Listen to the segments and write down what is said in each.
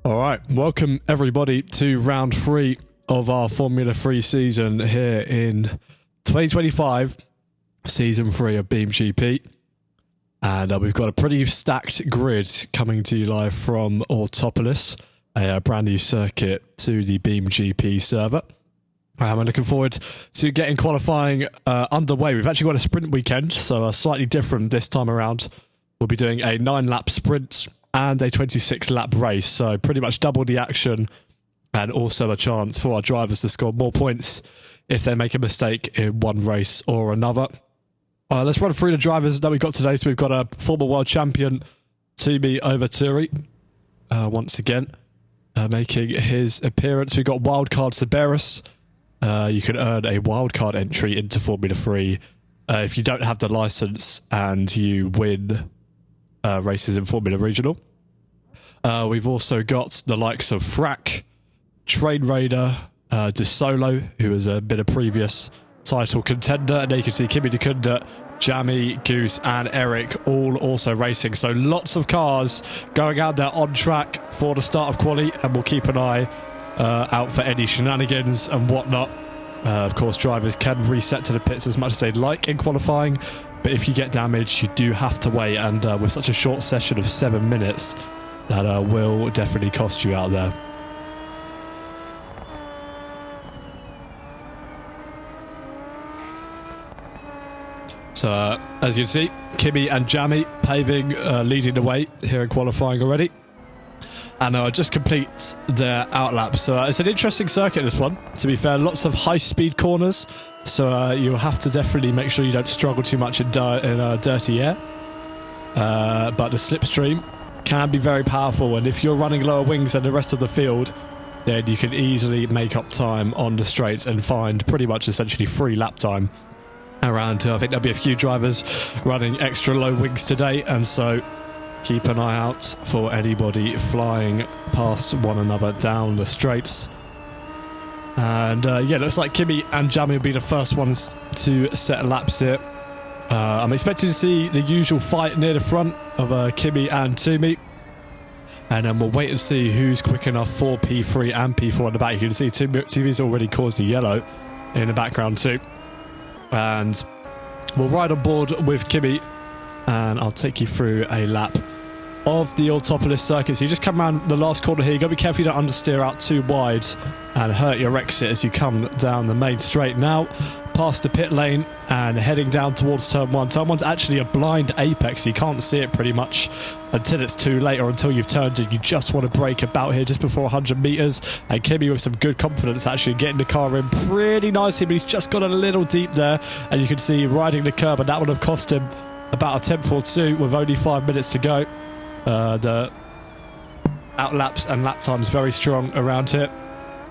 All right, welcome everybody to round 3 of our Formula 3 season here in 2025, season 3 of BeamGP. And we've got a pretty stacked grid coming to you live from Autopolis, a brand new circuit to the BeamGP server. I'm looking forward to getting qualifying underway. We've actually got a sprint weekend, so slightly different this time around. We'll be doing a 9-lap sprint and a 26-lap race, so pretty much double the action and also a chance for our drivers to score more points if they make a mistake in one race or another. Let's run through the drivers that we've got today. So we've got a former world champion, Tumi Overturi, once again, making his appearance. We've got wildcard Saberis. You can earn a wildcard entry into Formula 3 if you don't have the license and you win races in Formula Regional. We've also got the likes of Frack, Train Raider, De Solo, who has been a previous title contender, and there you can see Kimi Dekunda, Jamie, Goose and Eric all also racing. So lots of cars going out there on track for the start of quali, and we'll keep an eye out for any shenanigans and whatnot. Of course, drivers can reset to the pits as much as they'd like in qualifying, but if you get damaged, you do have to wait, and with such a short session of 7 minutes, that will definitely cost you out there. So, as you can see, Kimi and Jamie paving, leading the way here in qualifying already. And just complete their outlap. So it's an interesting circuit, this one. To be fair, lots of high-speed corners. So you'll have to definitely make sure you don't struggle too much in dirty air. But the slipstream can be very powerful. And if you're running lower wings than the rest of the field, then you can easily make up time on the straights and find pretty much essentially free lap time around. I think there'll be a few drivers running extra low wings today, and so keep an eye out for anybody flying past one another down the straights. And yeah, looks like Kimi and Jamie will be the first ones to set laps here. I'm expecting to see the usual fight near the front of Kimi and Tumi, and then we'll wait and see who's quick enough for P3 and P4 in the back. You can see Tumi's already caused a yellow in the background too. And we'll ride on board with Kimi, and I'll take you through a lap of the Autopolis circuit. So you just come around the last corner here. You've got to be careful you don't understeer out too wide and hurt your exit as you come down the main straight. Now, past the pit lane and heading down towards turn 1. Turn 1's actually a blind apex. You can't see it pretty much until it's too late or until you've turned it. You just want to brake about here just before 100 meters. And Kimi with some good confidence actually getting the car in pretty nicely, but he's just got a little deep there. And you can see riding the curb, and that would have cost him about a tenth or two with only 5 minutes to go. The outlaps and lap times very strong around here.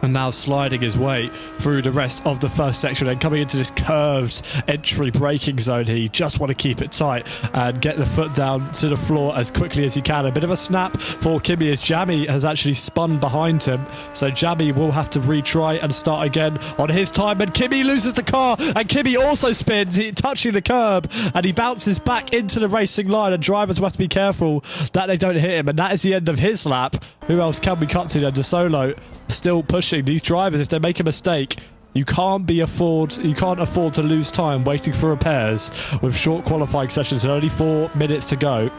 And now sliding his way through the rest of the first section and coming into this curved entry braking zone here. You just want to keep it tight and get the foot down to the floor as quickly as you can. A bit of a snap for Kimi as Jamie has actually spun behind him. So Jamie will have to retry and start again on his time. And Kimi loses the car, and Kimi also spins, touching the curb, and he bounces back into the racing line, and drivers must be careful that they don't hit him. And that is the end of his lap. Who else can we cut to then? De Solo still pushing. These drivers, if they make a mistake, you can't afford to lose time waiting for repairs with short qualifying sessions and only 4 minutes to go.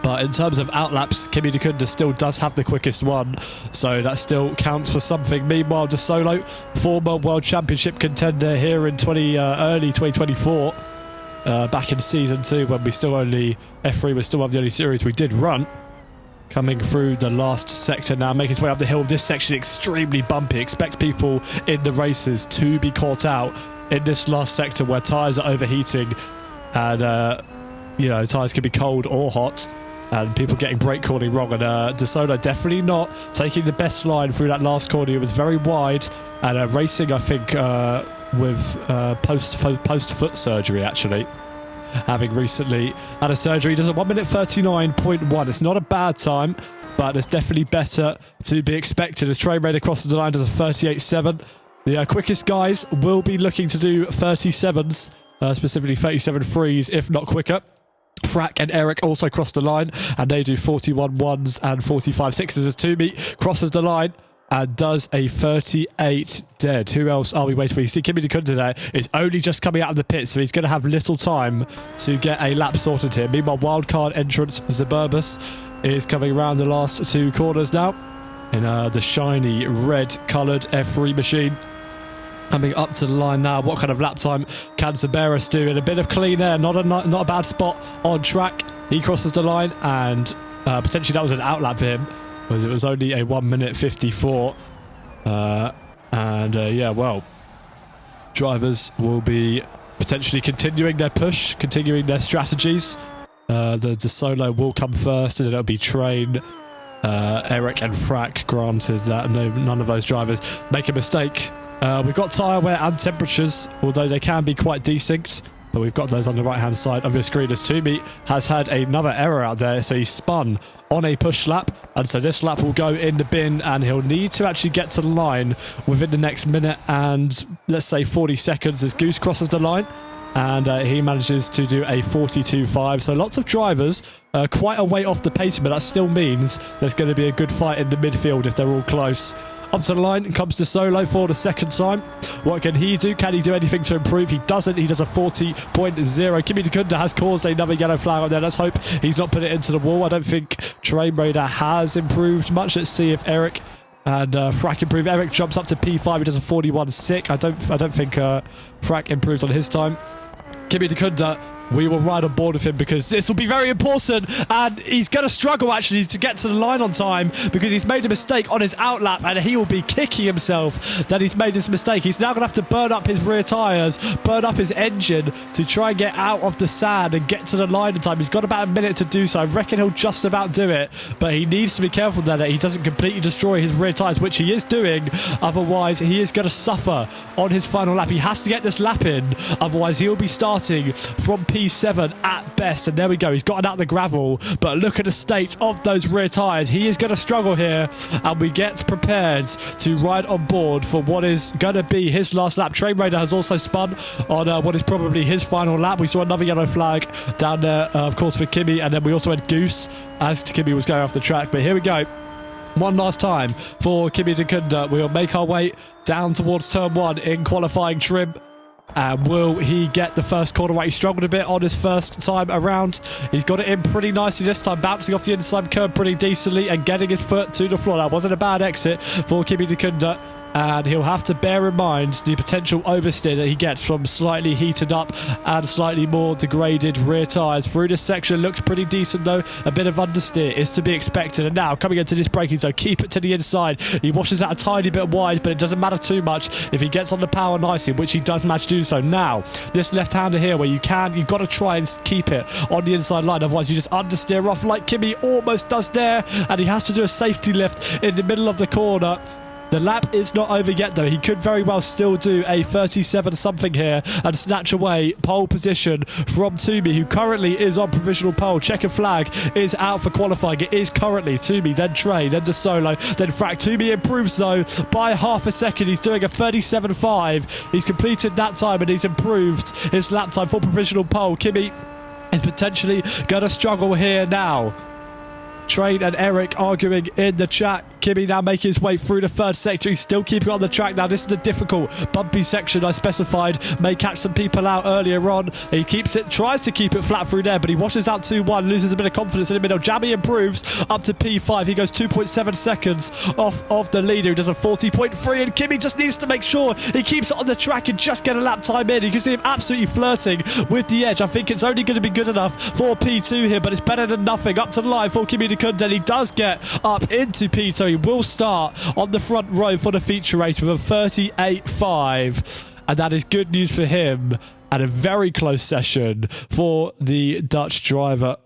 But in terms of outlaps, Kimi Dekunda still does have the quickest one, so that still counts for something. Meanwhile, De Solo, former World Championship contender here in early 2024, back in Season 2 when F3 was still one of the only series we did run. Coming through the last sector now, making his way up the hill. This section is extremely bumpy. Expect people in the races to be caught out in this last sector where tyres are overheating, and you know, tyres can be cold or hot, and people getting brake calling wrong. And De Solo definitely not taking the best line through that last corner. It was very wide, and racing, I think, with post foot surgery actually. Having recently had a surgery. Does a 1 minute 39.1. It's not a bad time, but it's definitely better to be expected as Train Raider crosses the line, does a 38.7. The quickest guys will be looking to do 37s, specifically 37 threes, if not quicker. Frack and Eric also cross the line, and they do 41 ones and 45 sixes as Toomey crosses the line and does a 38 dead. Who else are we waiting for? You see Kimi Dekunda there is only just coming out of the pit, so he's going to have little time to get a lap sorted here. Meanwhile, wildcard entrance Zaburbus is coming around the last 2 corners now in the shiny red coloured F3 machine. Coming up to the line now. What kind of lap time can Zaburbus do? In a bit of clean air, not a bad spot on track. He crosses the line, and potentially that was an outlap for him, because it was only a 1 minute 54. Yeah, well, drivers will be potentially continuing their push, continuing their strategies. The solo will come first, and it'll be Train, Eric and Frack. Granted that none of those drivers make a mistake. We've got tyre wear and temperatures, although they can be quite decent. But we've got those on the right hand side of your screen as Toomey has had another error out there, so he spun on a push lap, and so this lap will go in the bin, and he'll need to actually get to the line within the next minute and let's say 40 seconds as Goose crosses the line, and he manages to do a 42.5. So lots of drivers quite a way off the pace, but that still means there's going to be a good fight in the midfield if they're all close. Up to the line comes to Solo for the second time. What can he do? Can he do anything to improve? He doesn't. He does a 40.0. Kimi Dekunda has caused another yellow flag on there. Let's hope he's not put it into the wall. I don't think Train Raider has improved much. Let's see if Eric and Frack improve. Eric jumps up to P5. He does a 41.6. I don't think Frack improves on his time. Kimi Dekunda, we will ride on board with him because this will be very important, and he's going to struggle actually to get to the line on time because he's made a mistake on his outlap, and he will be kicking himself that he's made this mistake. He's now going to have to burn up his rear tyres, burn up his engine to try and get out of the sand and get to the line in time. He's got about a minute to do so. I reckon he'll just about do it, but he needs to be careful that he doesn't completely destroy his rear tyres, which he is doing. Otherwise, he is going to suffer on his final lap. He has to get this lap in, otherwise he'll be starting from P7 at best. And there we go, he's gotten out the gravel, but look at the state of those rear tyres. He is going to struggle here, and we get prepared to ride on board for what is going to be his last lap. Train Raider has also spun on what is probably his final lap. We saw another yellow flag down there, of course, for Kimi, and then we also had Goose as Kimi was going off the track. But here we go. One last time for Kimi Dekunda. We'll make our way down towards turn 1 in qualifying trim. And will he get the first corner right? He struggled a bit on his first time around. He's got it in pretty nicely this time, bouncing off the inside curb pretty decently and getting his foot to the floor. That wasn't a bad exit for Kimi Dekunda. And he'll have to bear in mind the potential oversteer that he gets from slightly heated up and slightly more degraded rear tyres. Through this section, looks pretty decent though. A bit of understeer is to be expected. And now, coming into this braking zone, keep it to the inside. He washes out a tiny bit wide, but it doesn't matter too much if he gets on the power nicely, which he does manage to do so. Now, this left-hander here where you've got to try and keep it on the inside line. Otherwise, you just understeer off like Kimi almost does there. And he has to do a safety lift in the middle of the corner. The lap is not over yet though. He could very well still do a 37 something here and snatch away pole position from Toomey, who currently is on provisional pole. Checkered flag is out for qualifying. It is currently Toomey, then Train, then De Solo, then Frack. Toomey improves though by half a second. He's doing a 37.5. He's completed that time and he's improved his lap time for provisional pole. Kimi is potentially going to struggle here now. Train and Eric arguing in the chat. Kimi now making his way through the third sector. He's still keeping on the track now. This is a difficult, bumpy section I specified. May catch some people out earlier on. He keeps it, tries to keep it flat through there, but he washes out 2-1, loses a bit of confidence in the middle. Jammy improves up to P5. He goes 2.7 seconds off of the leader, who does a 40.3, and Kimi just needs to make sure he keeps it on the track and just get a lap time in. You can see him absolutely flirting with the edge. I think it's only going to be good enough for P2 here, but it's better than nothing. Up to the line for Kimi Dekunda, and he does get up into P2. He will start on the front row for the feature race with a 38.5, and that is good news for him and a very close session for the Dutch driver.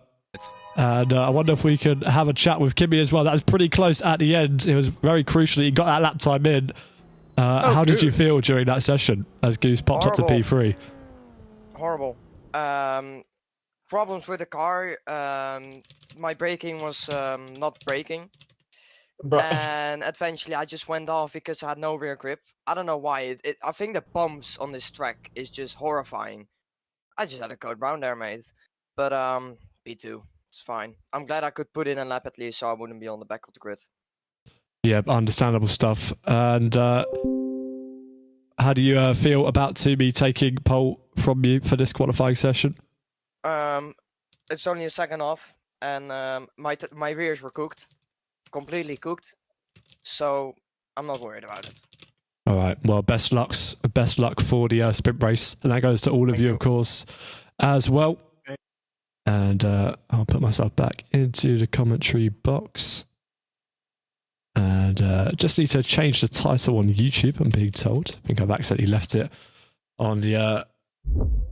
And I wonder if we can have a chat with Kimi as well. That was pretty close at the end. It was very crucial he got that lap time in. How did you feel during that session as Goose popped up to P3? Horrible. Problems with the car. My braking was not braking. And eventually I just went off because I had no rear grip. I don't know why. I think the bumps on this track is just horrifying. I just had a code brown there, mate. But P2. It's fine. I'm glad I could put in a lap at least, so I wouldn't be on the back of the grid. Yeah, understandable stuff. And how do you feel about Toomey taking pole from you for this qualifying session? It's only a second off, and my rears were cooked, completely cooked, so I'm not worried about it. All right. Well, best luck for the sprint race, and that goes to all of you, of course, as well. Okay. And I'll put myself back into the commentary box, and just need to change the title on YouTube. I'm being told. I think I've accidentally left it on the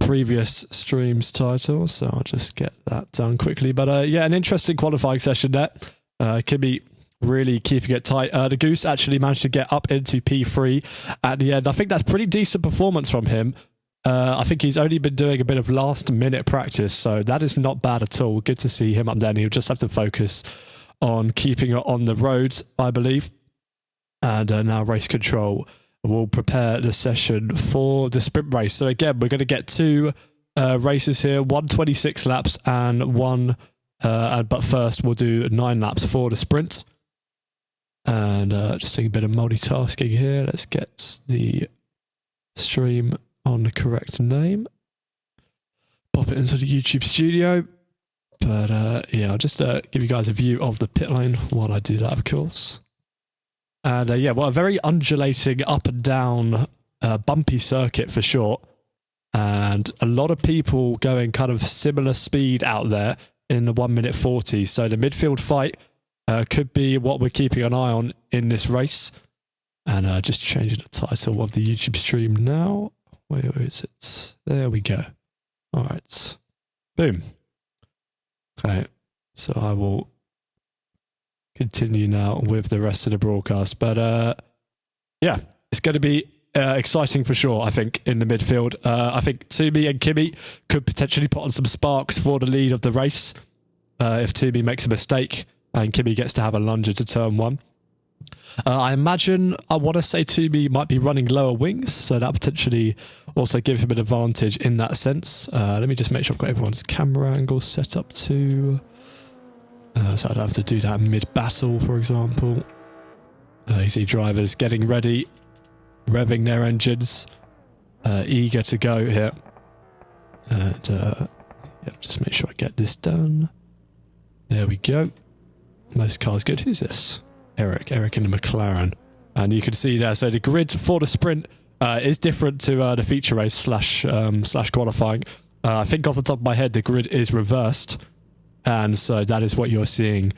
previous stream's title, so I'll just get that done quickly. But yeah, an interesting qualifying session there. Kimmy really keeping it tight. The Goose actually managed to get up into P3 at the end. I think that's pretty decent performance from him. I think he's only been doing a bit of last minute practice, so that is not bad at all. Good to see him up there, and he'll just have to focus on keeping it on the road, I believe. And now race control will prepare the session for the sprint race. So again, we're going to get two races here, 126 laps and one, but first we'll do 9 laps for the sprint. And just doing a bit of multitasking here. Let's get the stream on the correct name. Pop it into the YouTube studio. But yeah, I'll just give you guys a view of the pit lane while I do that, of course. And yeah, well, a very undulating up and down bumpy circuit for sure. And a lot of people going kind of similar speed out there in the 1:40. So the midfield fight could be what we're keeping an eye on in this race. And just changing the title of the YouTube stream now. Where is it? There we go. All right. Boom. Okay. So I will continue now with the rest of the broadcast. But yeah, it's going to be exciting for sure, I think, in the midfield. I think Toomey and Kimmy could potentially put on some sparks for the lead of the race. If Toomey makes a mistake and Kimmy gets to have a lunge into turn 1. I imagine, I want to say Toomey might be running lower wings, so that potentially also give him an advantage in that sense. Let me just make sure I've got everyone's camera angle set up too. So I don't have to do that mid-battle, for example. You see drivers getting ready, revving their engines, eager to go here. And yeah, just make sure I get this done. There we go. Most cars good. Who's this? Eric in the McLaren. And you can see there, so the grid for the sprint is different to the feature race slash qualifying. I think off the top of my head, the grid is reversed. And so that is what you're seeing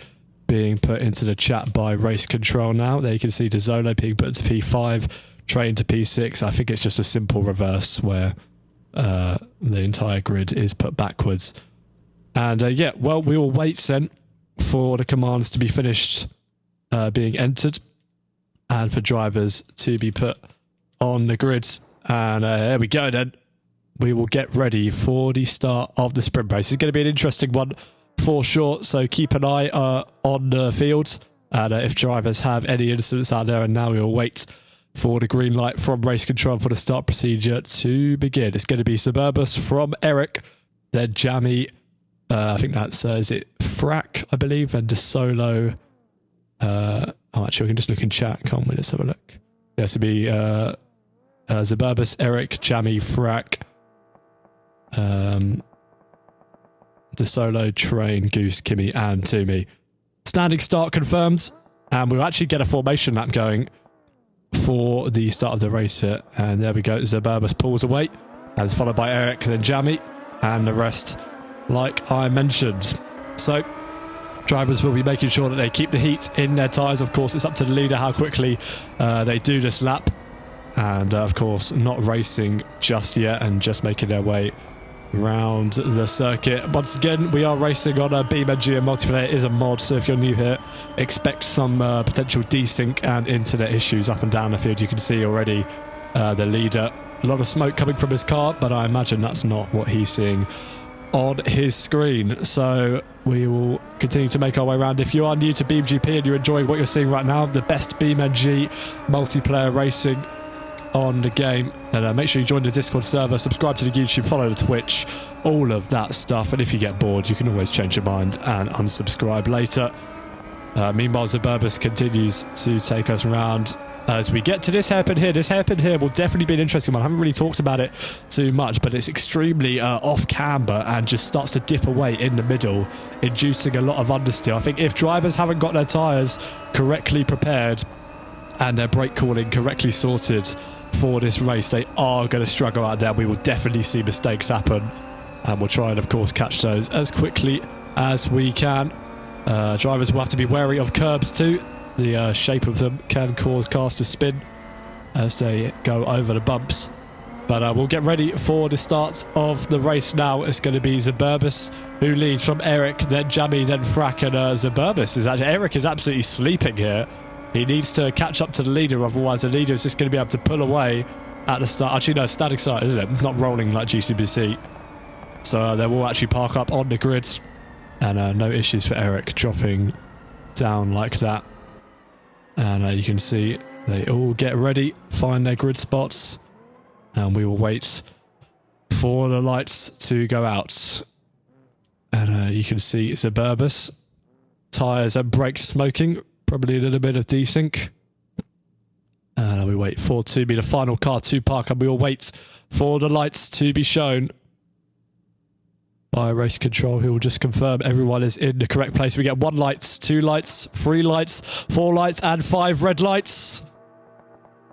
being put into the chat by race control now. There you can see Dezzolo being put into P5, Train to P6. I think it's just a simple reverse where the entire grid is put backwards. And yeah, well, we will wait then for the commands to be finished being entered and for drivers to be put on the grids. And there we go then. We will get ready for the start of the sprint race. It's going to be an interesting one for sure, so keep an eye on the field. And if drivers have any incidents out there, and now we will wait for the green light from race control for the start procedure to begin. It's going to be Suburbus from Eric, then Jammy, I think that's, is it Frack, I believe, and DeSolo. Oh, actually, we can just look in chat, can't we? Let's have a look. Yeah, so be Suburbus, Eric, Jammy, Frack, DeSolo, Train, Goose, Kimmy, and Toomey. Standing start confirmed, and we'll actually get a formation lap going for the start of the race here. And there we go, Suburbus pulls away, and it's followed by Eric, then Jammy, and the rest, like I mentioned. So, drivers will be making sure that they keep the heat in their tyres. Of course, it's up to the leader how quickly they do this lap. And, of course, not racing just yet and just making their way around the circuit. Once again, we are racing on a BeamNG, and multiplayer is a mod, so if you're new here, expect some potential desync and internet issues up and down the field. You can see already the leader. A lot of smoke coming from his car, but I imagine that's not what he's seeing on his screen. So we will continue to make our way around. If you are new to BeamGP and you're enjoying what you're seeing right now, the best BeamNG multiplayer racing on the game, then make sure you join the Discord server, subscribe to the YouTube, follow the Twitch, all of that stuff. And if you get bored, you can always change your mind and unsubscribe later. Meanwhile, Zaburbis continues to take us around as we get to this hairpin here. This hairpin here will definitely be an interesting one. I haven't really talked about it too much, but it's extremely off camber and just starts to dip away in the middle, inducing a lot of understeer. I think if drivers haven't got their tyres correctly prepared and their brake cooling correctly sorted for this race, they are going to struggle out there. We will definitely see mistakes happen, and we'll try and, of course, catch those as quickly as we can. Drivers will have to be wary of curbs too. The shape of them can cause cars to spin as they go over the bumps. But we'll get ready for the start of the race now. It's going to be Zaburbis who leads from Eric, then Jammy, then Frack, and Zaburbis is actually... Eric is absolutely sleeping here. He needs to catch up to the leader, otherwise the leader is just going to be able to pull away at the start. Actually, no, static start, isn't it? Not rolling like GCBC. So they will actually park up on the grid. And no issues for Eric dropping down like that. And you can see they all get ready, find their grid spots, and we will wait for the lights to go out. And you can see Zaburbis, tyres and brakes smoking, probably a little bit of desync. And we wait for to be the final car to park, and we will wait for the lights to be shown by race control, who will just confirm everyone is in the correct place. We get 1 light, 2 lights, 3 lights, 4 lights, and 5 red lights.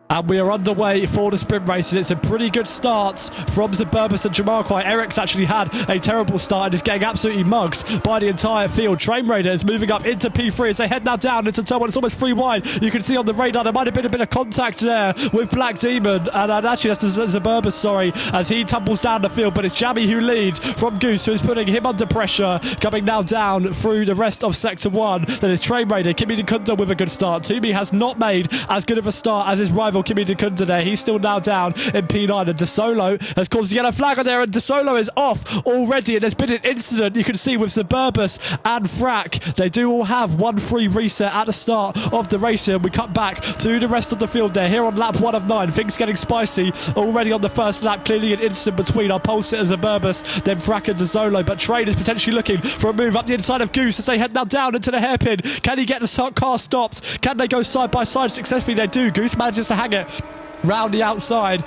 And we are underway for the sprint race, and it's a pretty good start from Zaburbis and Jamarquai. Eric's actually had a terrible start and is getting absolutely mugged by the entire field. Train Raider is moving up into P3 as they head now down into turn 1. It's almost 3 wide. You can see on the radar there might have been a bit of contact there with Black Demon, and actually that's Zaburbis, sorry, as he tumbles down the field. But it's Jammy who leads from Goose, who is putting him under pressure, coming now down through the rest of Sector 1. Then it's Train Raider, Kimi Dikunda with a good start. Toomey has not made as good of a start as his rival Kimi Dikunda there. He's still now down in P9, and DeSolo has caused a yellow flag on there, and DeSolo is off already, and there's been an incident you can see with Zaburbis and Frack. They do all have 1 free reset at the start of the race here. We cut back to the rest of the field there. Here on lap 1 of 9, things getting spicy already on the first lap. Clearly an incident between our pole sitter Zaburbis, then Frack and DeSolo, but Train is potentially looking for a move up the inside of Goose as they head now down into the hairpin. Can he get the car stopped? Can they go side by side successfully? They do. Goose manages to hang it round the outside,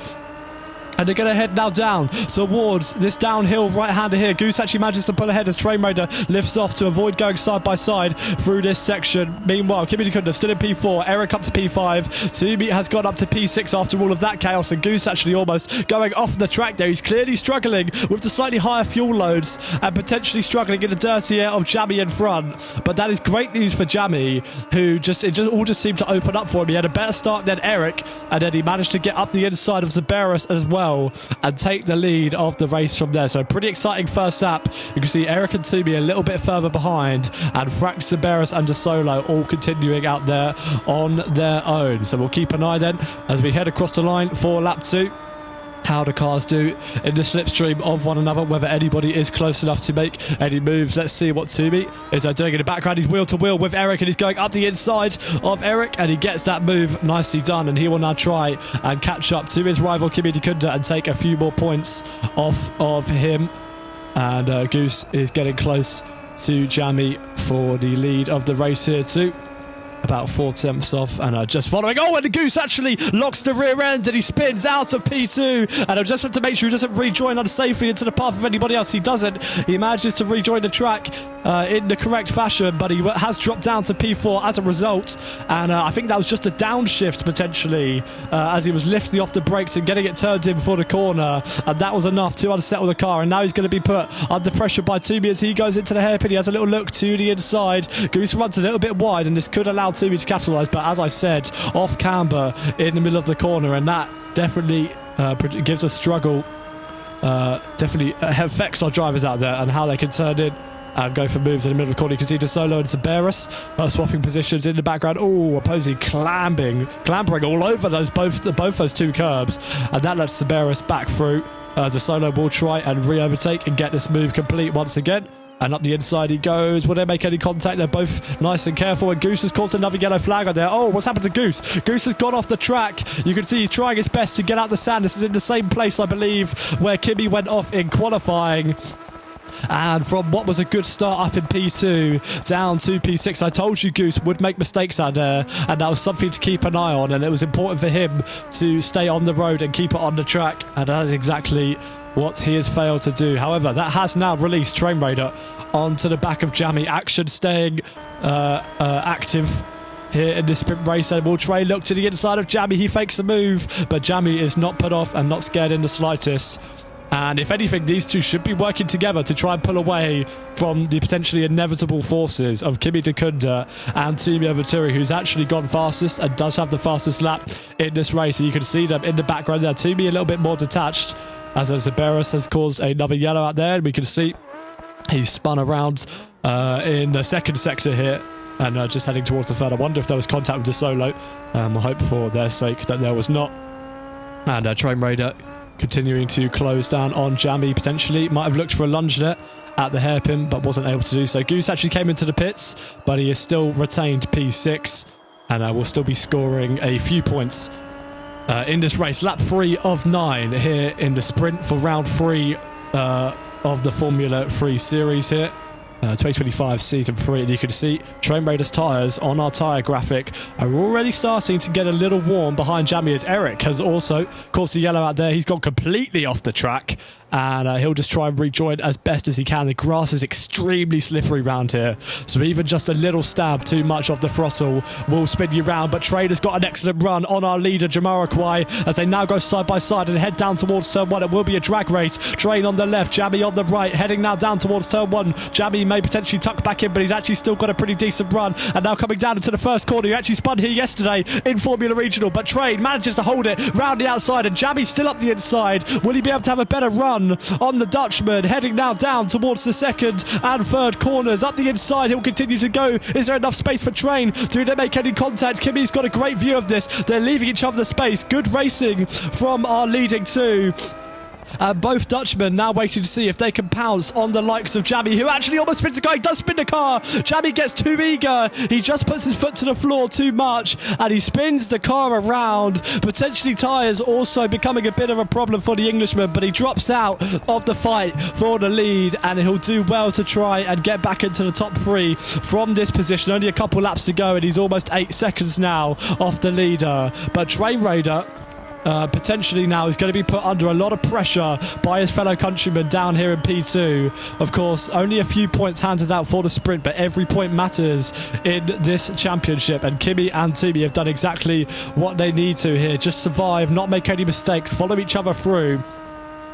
and they're going to head now down towards this downhill right-hander here. Goose actually manages to pull ahead as Train Raider lifts off to avoid going side by side through this section. Meanwhile, Kimi Dikunda still in P4, Eric up to P5, Toomey has gone up to P6 after all of that chaos, and Goose actually almost going off the track there. He's clearly struggling with the slightly higher fuel loads and potentially struggling in the dirty air of Jammy in front. But that is great news for Jammy, who it all just seemed to open up for him. He had a better start than Eric, and then he managed to get up the inside of Zaburbis as well and take the lead of the race from there. So a pretty exciting first lap. You can see Eric and Toomey a little bit further behind, and Frack, Zaburbis and DeSolo all continuing out there on their own. So we'll keep an eye then as we head across the line for lap 2. How the cars do in the slipstream of one another, whether anybody is close enough to make any moves. Let's see what Toomey is doing in the background. He's wheel to wheel with Eric, and he's going up the inside of Eric, and he gets that move nicely done, and he will now try and catch up to his rival Kimi Dikunda and take a few more points off of him. And Goose is getting close to Jammy for the lead of the race here too. About 4/10 off, and just following. Oh, and the Goose actually locks the rear end, and he spins out of P2. And I just have to make sure he doesn't rejoin unsafely into the path of anybody else. He doesn't. He manages to rejoin the track in the correct fashion, but he has dropped down to P4 as a result. And I think that was just a downshift potentially, as he was lifting off the brakes and getting it turned in for the corner, and that was enough to unsettle the car. And now he's going to be put under pressure by Toomey as he goes into the hairpin. He has a little look to the inside. Goose runs a little bit wide, and this could allow Toomey to capitalise, but as I said, off camber in the middle of the corner, and that definitely gives a struggle. Definitely affects our drivers out there and how they can turn in and go for moves in the middle of the corner. You can see DeSolo and Zaburbis swapping positions in the background. Oh, opposing clambering all over both those two curbs, and that lets Zaburbis back through. DeSolo will try and re-overtake and get this move complete once again. And up the inside he goes. Will they make any contact? They're both nice and careful. And Goose has caused another yellow flag on there. Oh, what's happened to Goose? Goose has gone off the track. You can see he's trying his best to get out the sand. This is in the same place, I believe, where Kimmy went off in qualifying. And from what was a good start up in P2 down to P6, I told you Goose would make mistakes out there, and that was something to keep an eye on, and it was important for him to stay on the road and keep it on the track, and that is exactly what he has failed to do. However, that has now released Train Raider onto the back of Jammy. Action staying active here in this sprint race, and will Train look to the inside of Jammy. He fakes the move, but Jammy is not put off and not scared in the slightest. And if anything, these two should be working together to try and pull away from the potentially inevitable forces of Kimi Dekunda and Tumi Vaturi, who's actually gone fastest and does have the fastest lap in this race. And you can see them in the background there. Tumi a little bit more detached, as Zaberis has caused another yellow out there. And we can see he's spun around in the second sector here and just heading towards the third. I wonder if there was contact with the solo. I hope for their sake that there was not. And Train Raider continuing to close down on Jammy, potentially. Might have looked for a lunge there at the hairpin, but wasn't able to do so. Goose actually came into the pits, but he is still retained P6, and will still be scoring a few points in this race. Lap 3 of 9 here in the sprint for round 3 of the Formula 3 series here. 2025 season 3, and you can see Train Raiders tyres on our tyre graphic are already starting to get a little warm behind Jammy, as Eric has also caused a yellow out there. He's gone completely off the track, and he'll just try and rejoin as best as he can. The grass is extremely slippery around here, so even just a little stab too much of the throttle will spin you round. But Train has got an excellent run on our leader Jamiroquai as they now go side by side and head down towards turn 1. It will be a drag race. Train on the left, Jammy on the right, heading now down towards turn 1. Jammy may potentially tuck back in, but he's actually still got a pretty decent run, and now coming down into the first corner. He actually spun here yesterday in Formula Regional, but Train manages to hold it round the outside, and Jammy still up the inside. Will he be able to have a better run on the Dutchman? Heading now down towards the second and third corners. Up the inside, he'll continue to go. Is there enough space for Train? Do they make any contact? Kimmy's got a great view of this. They're leaving each other space. Good racing from our leading two. Both Dutchmen now waiting to see if they can pounce on the likes of Jammy, who actually almost spins the car. He does spin the car. Jammy gets too eager. He just puts his foot to the floor too much, and he spins the car around. Potentially tyres also becoming a bit of a problem for the Englishman, but he drops out of the fight for the lead, and he'll do well to try and get back into the top 3 from this position. Only a couple laps to go, and he's almost 8 seconds now off the leader. But Train Raider potentially now is going to be put under a lot of pressure by his fellow countrymen down here in P2. Of course, only a few points handed out for the sprint, but every point matters in this championship, and Kimi and Tumi have done exactly what they need to here. Just survive, not make any mistakes, follow each other through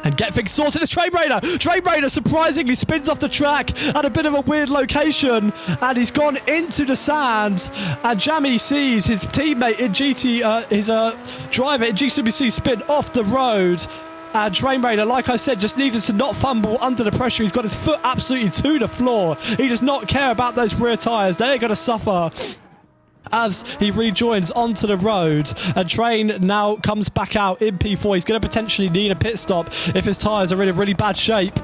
and get things sorted. It's Train Raider. Train Raider surprisingly spins off the track at a bit of a weird location, and he's gone into the sand, and Jammy sees his teammate in his driver in GWC spin off the road. And Train Raider, like I said, just needed to not fumble under the pressure. He's got his foot absolutely to the floor. He does not care about those rear tyres. They're going to suffer as he rejoins onto the road, and Train now comes back out in P4. He's going to potentially need a pit stop if his tyres are in a really bad shape,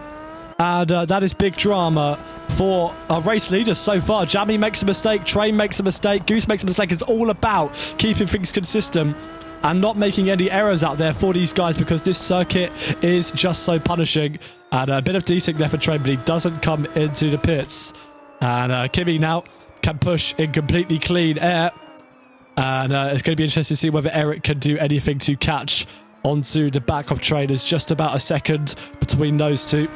and that is big drama for our race leaders so far. Jammy makes a mistake, Train makes a mistake, Goose makes a mistake. It's all about keeping things consistent and not making any errors out there for these guys, because this circuit is just so punishing. And a bit of desync there for Train, but he doesn't come into the pits, and Kimi now can push in completely clean air, and it's going to be interesting to see whether Eric can do anything to catch onto the back of Train. There's just about a second between those two,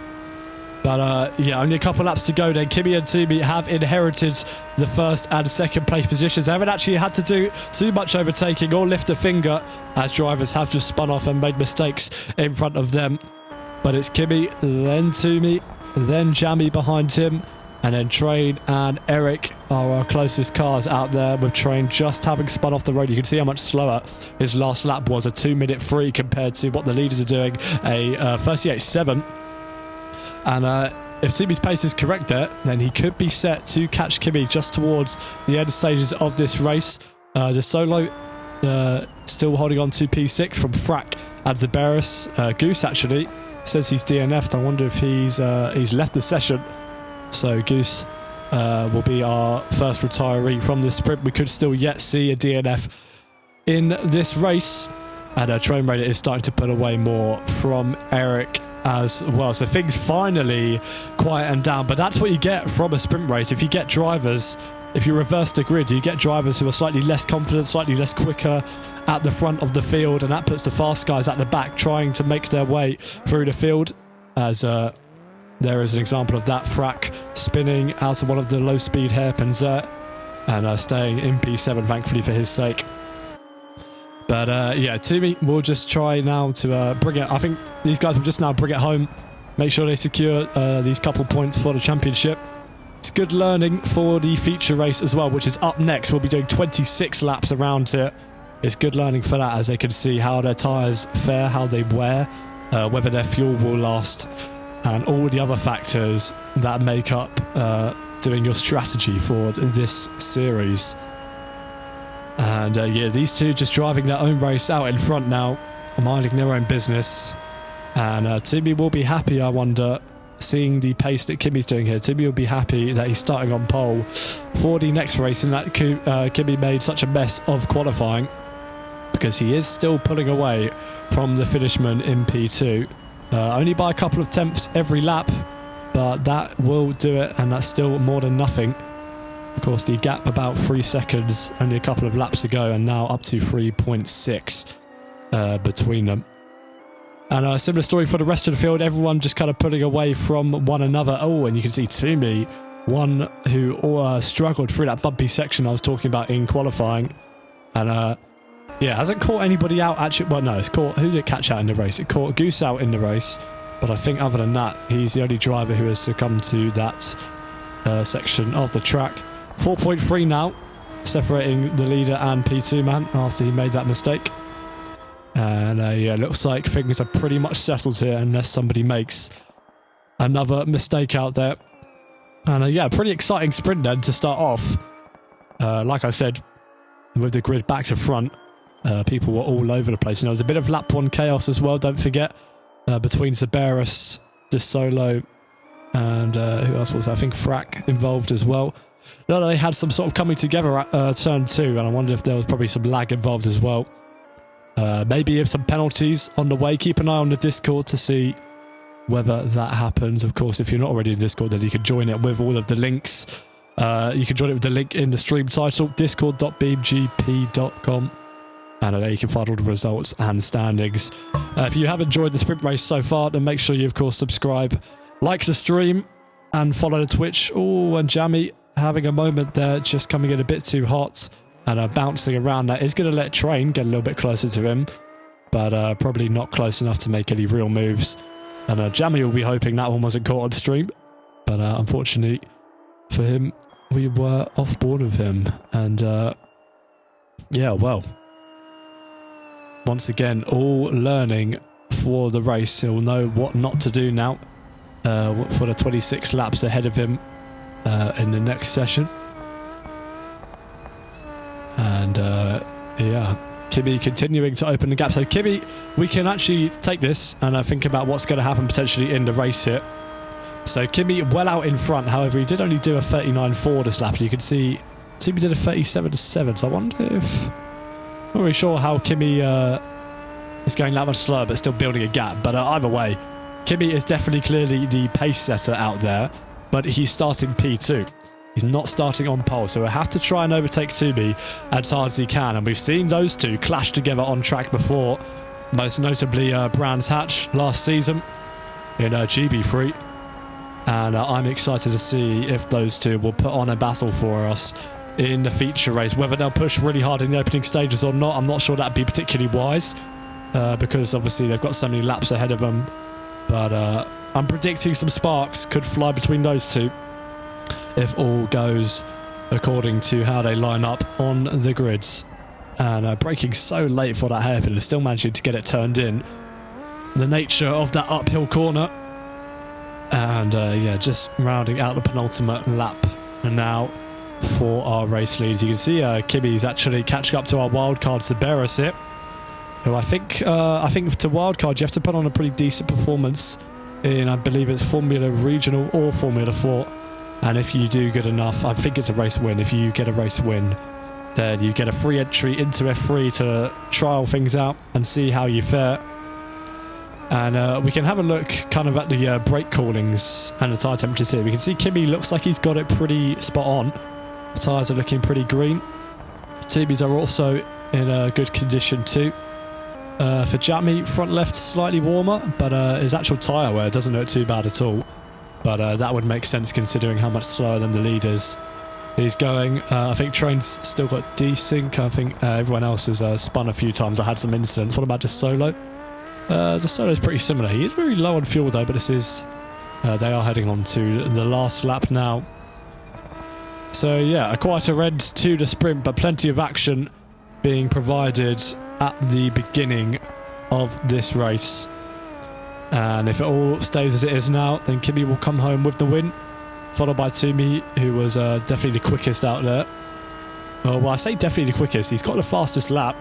but yeah, only a couple laps to go then. Kimi and Tumi have inherited the first and second place positions. They haven't actually had to do too much overtaking or lift a finger, as drivers have just spun off and made mistakes in front of them. But it's Kimi, then Tumi, then Jammy behind him, and then Train and Eric are our closest cars out there, with Train just having spun off the road. You can see how much slower his last lap was, a 2-minute free compared to what the leaders are doing, a 38.7. And if Tumi's pace is correct there, then he could be set to catch Kimi just towards the end stages of this race. The solo still holding on to P6 from Frack and Zaberis. Goose actually says he's DNF'd. I wonder if he's left the session. So Goose will be our first retiree from this sprint. We could still yet see a DNF in this race. And Train Raider is starting to put away more from Eric as well. So things finally quieten down. But that's what you get from a sprint race. If you get drivers, if you reverse the grid, you get drivers who are slightly less confident, slightly less quicker at the front of the field. And that puts the fast guys at the back trying to make their way through the field. As there is an example of that. Frack spinning out of one of the low-speed hairpins there. And staying in P7, thankfully, for his sake. But yeah, Toomey will just try now to bring it. I think these guys will just now bring it home, make sure they secure these couple points for the championship. It's good learning for the feature race as well, which is up next. We'll be doing 26 laps around it. It's good learning for that, as they can see how their tyres fare, how they wear, whether their fuel will last, and all the other factors that make up doing your strategy for this series. And yeah, these two just driving their own race out in front now, minding their own business. And Timmy will be happy, I wonder, seeing the pace that Kimmy's doing here. Timmy will be happy that he's starting on pole for the next race, and that Kimmy made such a mess of qualifying, because he is still pulling away from the finishman in P2. Only by a couple of tenths every lap, but that will do it, and that's still more than nothing. Of course, the gap about 3 seconds, only a couple of laps to go, and now up to 3.6 between them. And a similar story for the rest of the field, everyone just kind of pulling away from one another. Oh, and you can see Toomey, one who struggled through that bumpy section I was talking about in qualifying. And yeah, hasn't caught anybody out actually. Well, no, it's caught, who did it catch out in the race? It caught Goose out in the race. But I think other than that, he's the only driver who has succumbed to that section of the track. 4.3 now, separating the leader and P2 man after he made that mistake. And yeah, looks like things are pretty much settled here unless somebody makes another mistake out there. And yeah, pretty exciting sprint then to start off. Like I said, with the grid back to front, people were all over the place. And there was a bit of lap 1 chaos as well, don't forget, between Zaberis, De Solo, and who else was there? I think Frack involved as well. No, they had some sort of coming together at turn 2, and I wonder if there was probably some lag involved as well. Maybe if some penalties on the way. Keep an eye on the Discord to see whether that happens. Of course, if you're not already in Discord, then you can join it with all of the links. You can join it with the link in the stream title, discord.beamgp.com. And there you can find all the results and standings. If you have enjoyed the sprint race so far, then make sure you, of course, subscribe, like the stream, and follow the Twitch. Oh, and Jammy having a moment there, just coming in a bit too hot and bouncing around. That is going to let Train get a little bit closer to him, but probably not close enough to make any real moves. And Jammy will be hoping that one wasn't caught on stream, but unfortunately for him, we were off board of him. And yeah, well, once again, all learning for the race. He'll know what not to do now for the 26 laps ahead of him in the next session. And yeah, Kimmy continuing to open the gap. So Kimmy, we can actually take this and think about what's going to happen potentially in the race here. So Kimmy well out in front. However, he did only do a 39.4 this lap. You can see Timmy did a 37.7. So I wonder if, not really sure how Kimmy is going that much slower, but still building a gap. But either way, Kimmy is definitely clearly the pace setter out there, but he's starting P2. He's not starting on pole, so we'll have to try and overtake Toomey as hard as he can. And we've seen those two clash together on track before, most notably Brands Hatch last season in GB3. And I'm excited to see if those two will put on a battle for us in the feature race. Whether they'll push really hard in the opening stages or not, I'm not sure that'd be particularly wise, because obviously they've got so many laps ahead of them. But I'm predicting some sparks could fly between those two if all goes according to how they line up on the grids. And braking so late for that hairpin and still managing to get it turned in. The nature of that uphill corner. And yeah, just rounding out the penultimate lap now for our race leads. You can see Kimmy's actually catching up to our wildcard Zaberis here, who I think to wildcard you have to put on a pretty decent performance in, I believe it's Formula Regional or Formula 4. And if you do good enough, I think it's a race win. If you get a race win, then you get a free entry into F3 to trial things out and see how you fare. And we can have a look kind of at the brake callings and the tyre temperatures here. We can see Kimi looks like he's got it pretty spot on. Tyres are looking pretty green. Tubi's are also in a good condition too. For Jamie, front left slightly warmer, but his actual tyre wear doesn't look too bad at all. But that would make sense considering how much slower than the leaders he's going. I think Train's still got desync. I think everyone else has spun a few times. I had some incidents. What about just Solo? The Solo is pretty similar. He is very low on fuel though, but this is... they are heading on to the last lap now. So yeah, quite a end to the sprint, but plenty of action being provided at the beginning of this race. And if it all stays as it is now, then Kimi will come home with the win, followed by Toomey, who was definitely the quickest out there. Well, I say definitely the quickest. He's got the fastest lap,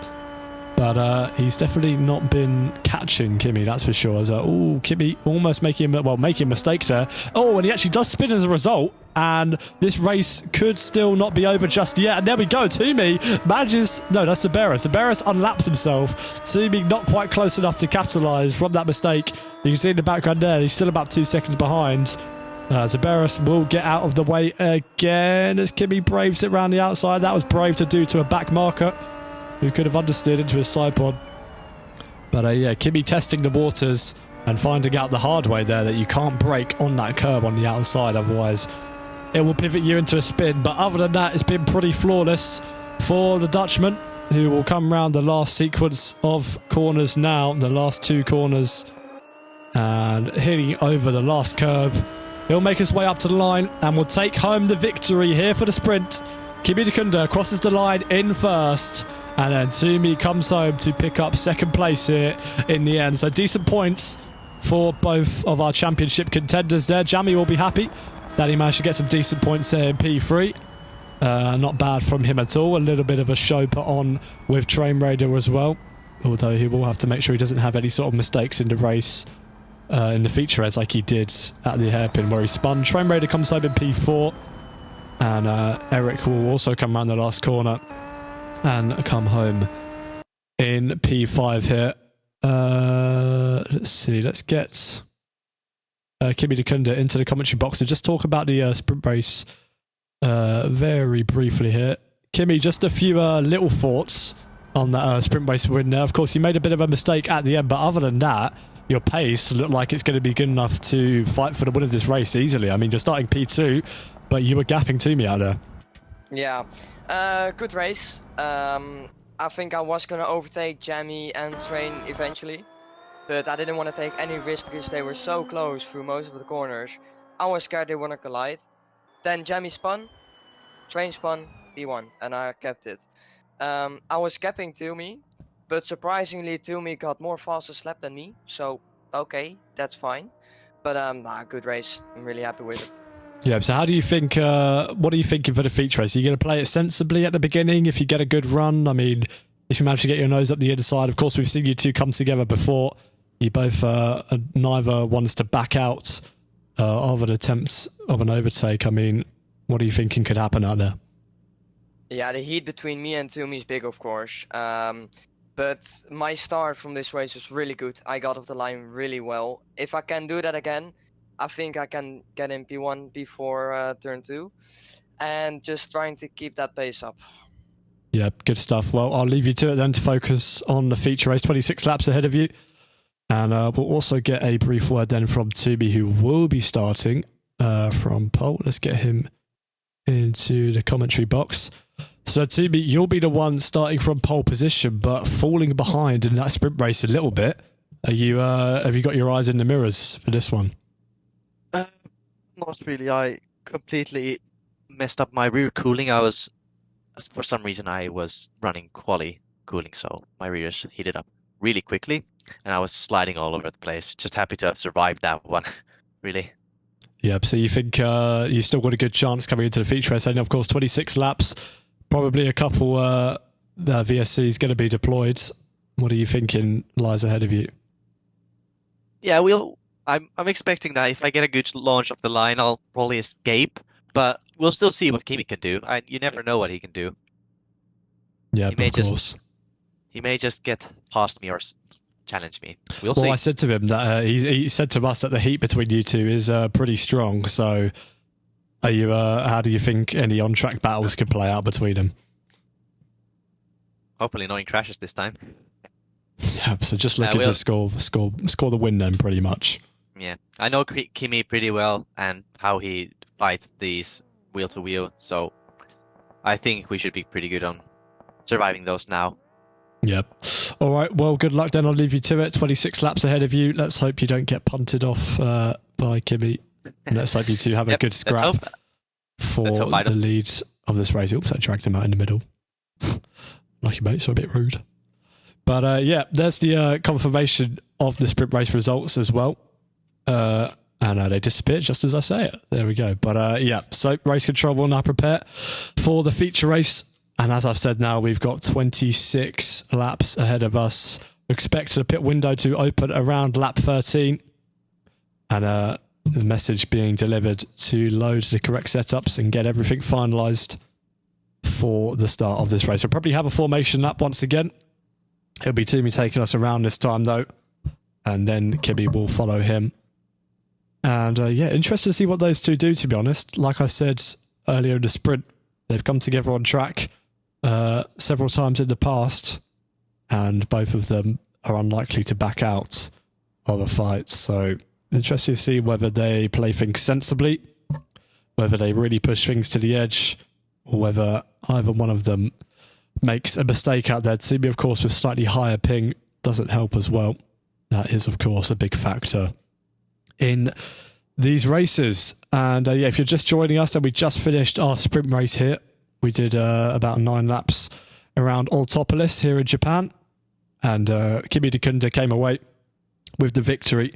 but he's definitely not been catching Kimi, that's for sure. So, Kimi almost making a mistake there. Oh, and he actually does spin as a result. And this race could still not be over just yet. And there we go. Toomey manages... No, that's Saberis. Saberis unlaps himself. Toomey not quite close enough to capitalise from that mistake. You can see in the background there, he's still about 2 seconds behind. Saberis will get out of the way again as Kimi braves it around the outside. That was brave to do to a back marker who could have understeered into his side pod. But yeah, Kimi testing the waters and finding out the hard way there that you can't brake on that curb on the outside, otherwise it will pivot you into a spin. But other than that, it's been pretty flawless for the Dutchman, who will come round the last sequence of corners now, the last 2 corners, and hitting over the last curb. He'll make his way up to the line and will take home the victory here for the sprint. Kimi Dukunda crosses the line in first, and then Toomey comes home to pick up second place here in the end. So decent points for both of our championship contenders there. Jamie will be happy that he managed to get some decent points there in P3. Not bad from him at all. A little bit of a show put on with Train Raider as well, although he will have to make sure he doesn't have any sort of mistakes in the race, in the feature as like he did at the hairpin where he spun. Train Raider comes home in P4, and Eric will also come around the last corner and come home in P5 here. Let's see, let's get Kimi Dukunda into the commentary box and just talk about the sprint race very briefly here. Kimi, just a few little thoughts on that sprint race win there. Of course, you made a bit of a mistake at the end, but other than that, your pace looked like it's going to be good enough to fight for the win of this race easily. I mean, you're starting P2, but you were gapping Toomey out there. Yeah, good race. I think I was going to overtake Jamie and Train eventually, but I didn't want to take any risk because they were so close through most of the corners. I was scared they wouldn't collide. Then Jamie spun, Train spun, P1, and I kept it. I was gapping Toomey, but surprisingly Toomey got more fastest lap than me, so okay, that's fine. But good race. I'm really happy with it. Yeah, so how do you think, what are you thinking for the feature race? Are you going to play it sensibly at the beginning if you get a good run? I mean, if you manage to get your nose up the inside, of course we've seen you two come together before. You both, neither wants to back out of an attempt of an overtake. I mean, what are you thinking could happen out there? Yeah, the heat between me and Toomey is big, of course. But my start from this race was really good. I got off the line really well. If I can do that again, I think I can get in P1 before turn 2. And just trying to keep that pace up. Yeah, good stuff. Well, I'll leave you to it then to focus on the feature race. 26 laps ahead of you. And we'll also get a brief word then from Toomey, who will be starting from pole. Let's get him into the commentary box. So Toomey, you'll be the one starting from pole position, but falling behind in that sprint race a little bit. Are you? Have you got your eyes in the mirrors for this one? Not really. I completely messed up my rear cooling. For some reason, I was running quali cooling, so my rears heated up really quickly, and I was sliding all over the place. Just happy to have survived that one, really. Yeah, so you think you still got a good chance coming into the feature race? And of course, 26 laps, probably a couple VSCs going to be deployed. What are you thinking lies ahead of you? Yeah, I'm expecting that if I get a good launch off the line, I'll probably escape. But we'll still see what Kimi can do. You never know what he can do. Yeah, He may of course. He may just get past me or challenge me. We'll Well, see. I said to him that he said to us that the heat between you two is pretty strong. So, are you? How do you think any on-track battles could play out between them? Hopefully, no one crashes this time. Yeah, so just looking to score the win then, pretty much. Yeah, I know Kimi pretty well and how he fights these wheel to wheel. So, I think we should be pretty good on surviving those now. Yep. All right. Well, good luck then. I'll leave you to it. 26 laps ahead of you. Let's hope you don't get punted off by Kimi. And let's hope you two have a good scrap for the lead of this race. Oops, I dragged him out in the middle. Lucky mate, so a bit rude. But yeah, there's the confirmation of the sprint race results as well. And they disappeared just as I say it. There we go. But yeah, so race control will now prepare for the feature race. And as I've said now, we've got 26 laps ahead of us. Expect the pit window to open around lap 13. And the message being delivered to load the correct setups and get everything finalised for the start of this race. We'll probably have a formation lap once again. It'll be Toomey taking us around this time though. And then Kimi will follow him. And yeah, interested to see what those two do, to be honest. Like I said earlier in the sprint, they've come together on track several times in the past, and both of them are unlikely to back out of a fight. So interesting to see whether they play things sensibly, whether they really push things to the edge, or whether either one of them makes a mistake out there. Toomey, of course, with slightly higher ping doesn't help as well. That is, of course, a big factor in these races. And yeah, if you're just joining us, and we just finished our sprint race here. We did about 9 laps around Autopolis here in Japan. And Kimi Dekunda came away with the victory.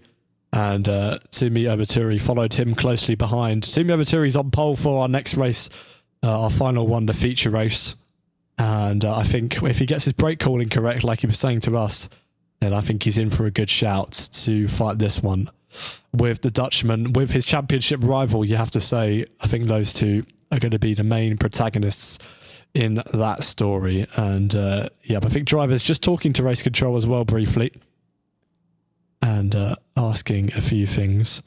And Tsumi Obaturi followed him closely behind. Tsumi Obaturi's on pole for our next race, our final one, the feature race. And I think if he gets his brake calling correct, like he was saying to us, then I think he's in for a good shout to fight this one with the Dutchman, with his championship rival. You have to say, I think those two are going to be the main protagonists in that story. And yeah, I think Driver's just talking to race control as well briefly and asking a few things.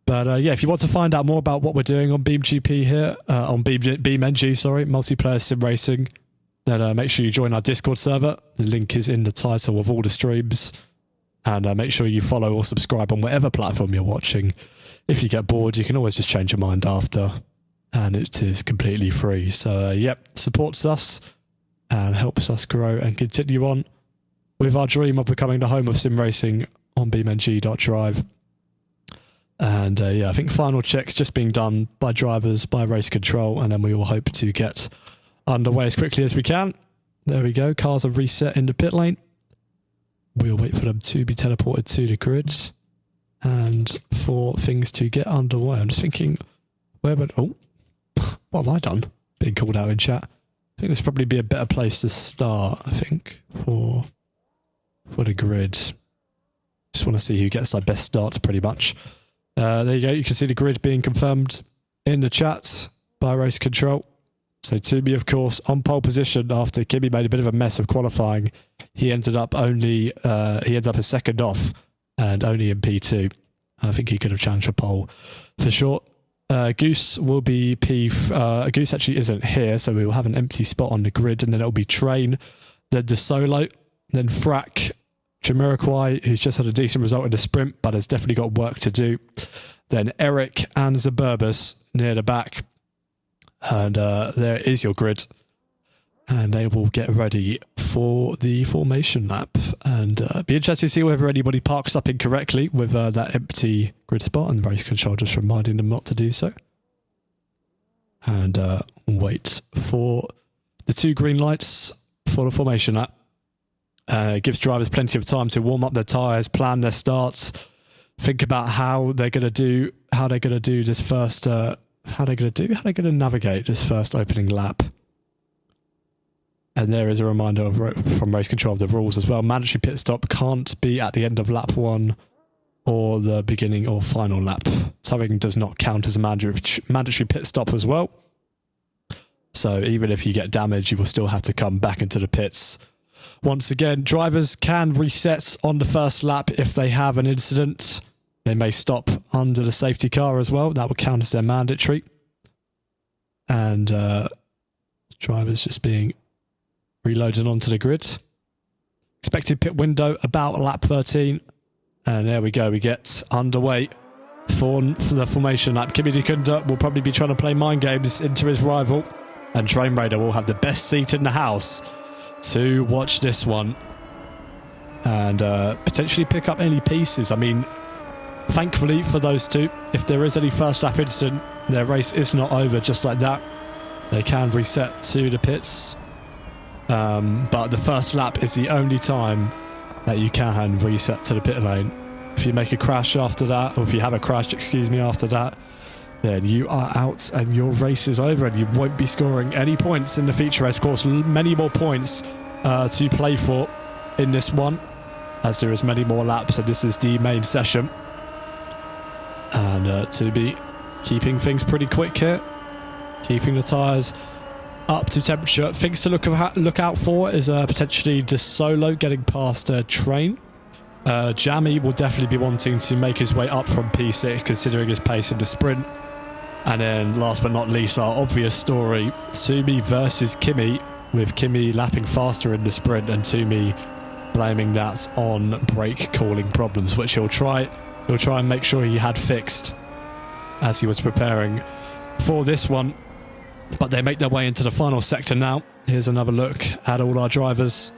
But yeah, if you want to find out more about what we're doing on BeamGP here, on BeamNG, sorry, multiplayer sim racing, then make sure you join our Discord server. The link is in the title of all the streams. And make sure you follow or subscribe on whatever platform you're watching. If you get bored, you can always just change your mind after. And it is completely free. So, yep, supports us and helps us grow and continue on with our dream of becoming the home of sim racing on beamng.drive. And yeah, I think final checks just being done by drivers, by race control, and then we will hope to get underway as quickly as we can. There we go. Cars are reset in the pit lane. We'll wait for them to be teleported to the grid and for things to get underway. I'm just thinking, where would... Oh, what have I done? Being called out in chat. I think this would probably be a better place to start, I think, for the grid. Just want to see who gets their best starts, pretty much. There you go. You can see the grid being confirmed in the chat by race control. So Toomey, of course, on pole position after Kimi made a bit of a mess of qualifying. He ended up a second off and only in P2. I think he could have challenged for pole for sure. Goose will be Goose actually isn't here, so we will have an empty spot on the grid, and then it'll be Train, then De Solo, then Frack, Jamiroquai, who's just had a decent result in the sprint, but has definitely got work to do. Then Eric and Zaburbus near the back. And there is your grid. And they will get ready for the formation lap. And be interested to see whether anybody parks up incorrectly with that empty grid spot, and race control just reminding them not to do so. And wait for the 2 green lights for the formation lap. It gives drivers plenty of time to warm up their tyres, plan their starts, think about how they're going to do this first... How are they going to navigate this first opening lap? And there is a reminder from race control of the rules as well. Mandatory pit stop can't be at the end of lap 1 or the beginning or final lap. Towing does not count as a mandatory pit stop as well. So even if you get damage, you will still have to come back into the pits. Once again, drivers can reset on the first lap if they have an incident. They may stop under the safety car as well. That will count as their mandatory. And drivers just being reloaded onto the grid. Expected pit window about lap 13. And there we go. We get underway for the formation lap. Kimi Dikunda will probably be trying to play mind games into his rival. And Train Raider will have the best seat in the house to watch this one. And potentially pick up any pieces. I mean, thankfully for those two, if there is any first lap incident, their race is not over just like that. They can reset to the pits. But the first lap is the only time that you can reset to the pit lane. If you make a crash after that, or if you have a crash, excuse me, after that, then you are out and your race is over and you won't be scoring any points in the feature race. Of course, many more points to play for in this one, as there is many more laps, and this is the main session. And to be keeping things pretty quick here, keeping the tyres up to temperature. Things to look out for is potentially De Solo getting past Train. Jammy will definitely be wanting to make his way up from P6, considering his pace in the sprint. And then last but not least, our obvious story, Toomey versus Kimi, with Kimi lapping faster in the sprint and Toomey blaming that on brake cooling problems, which he'll try and make sure he had fixed as he was preparing for this one. But they make their way into the final sector now. Here's another look at all our drivers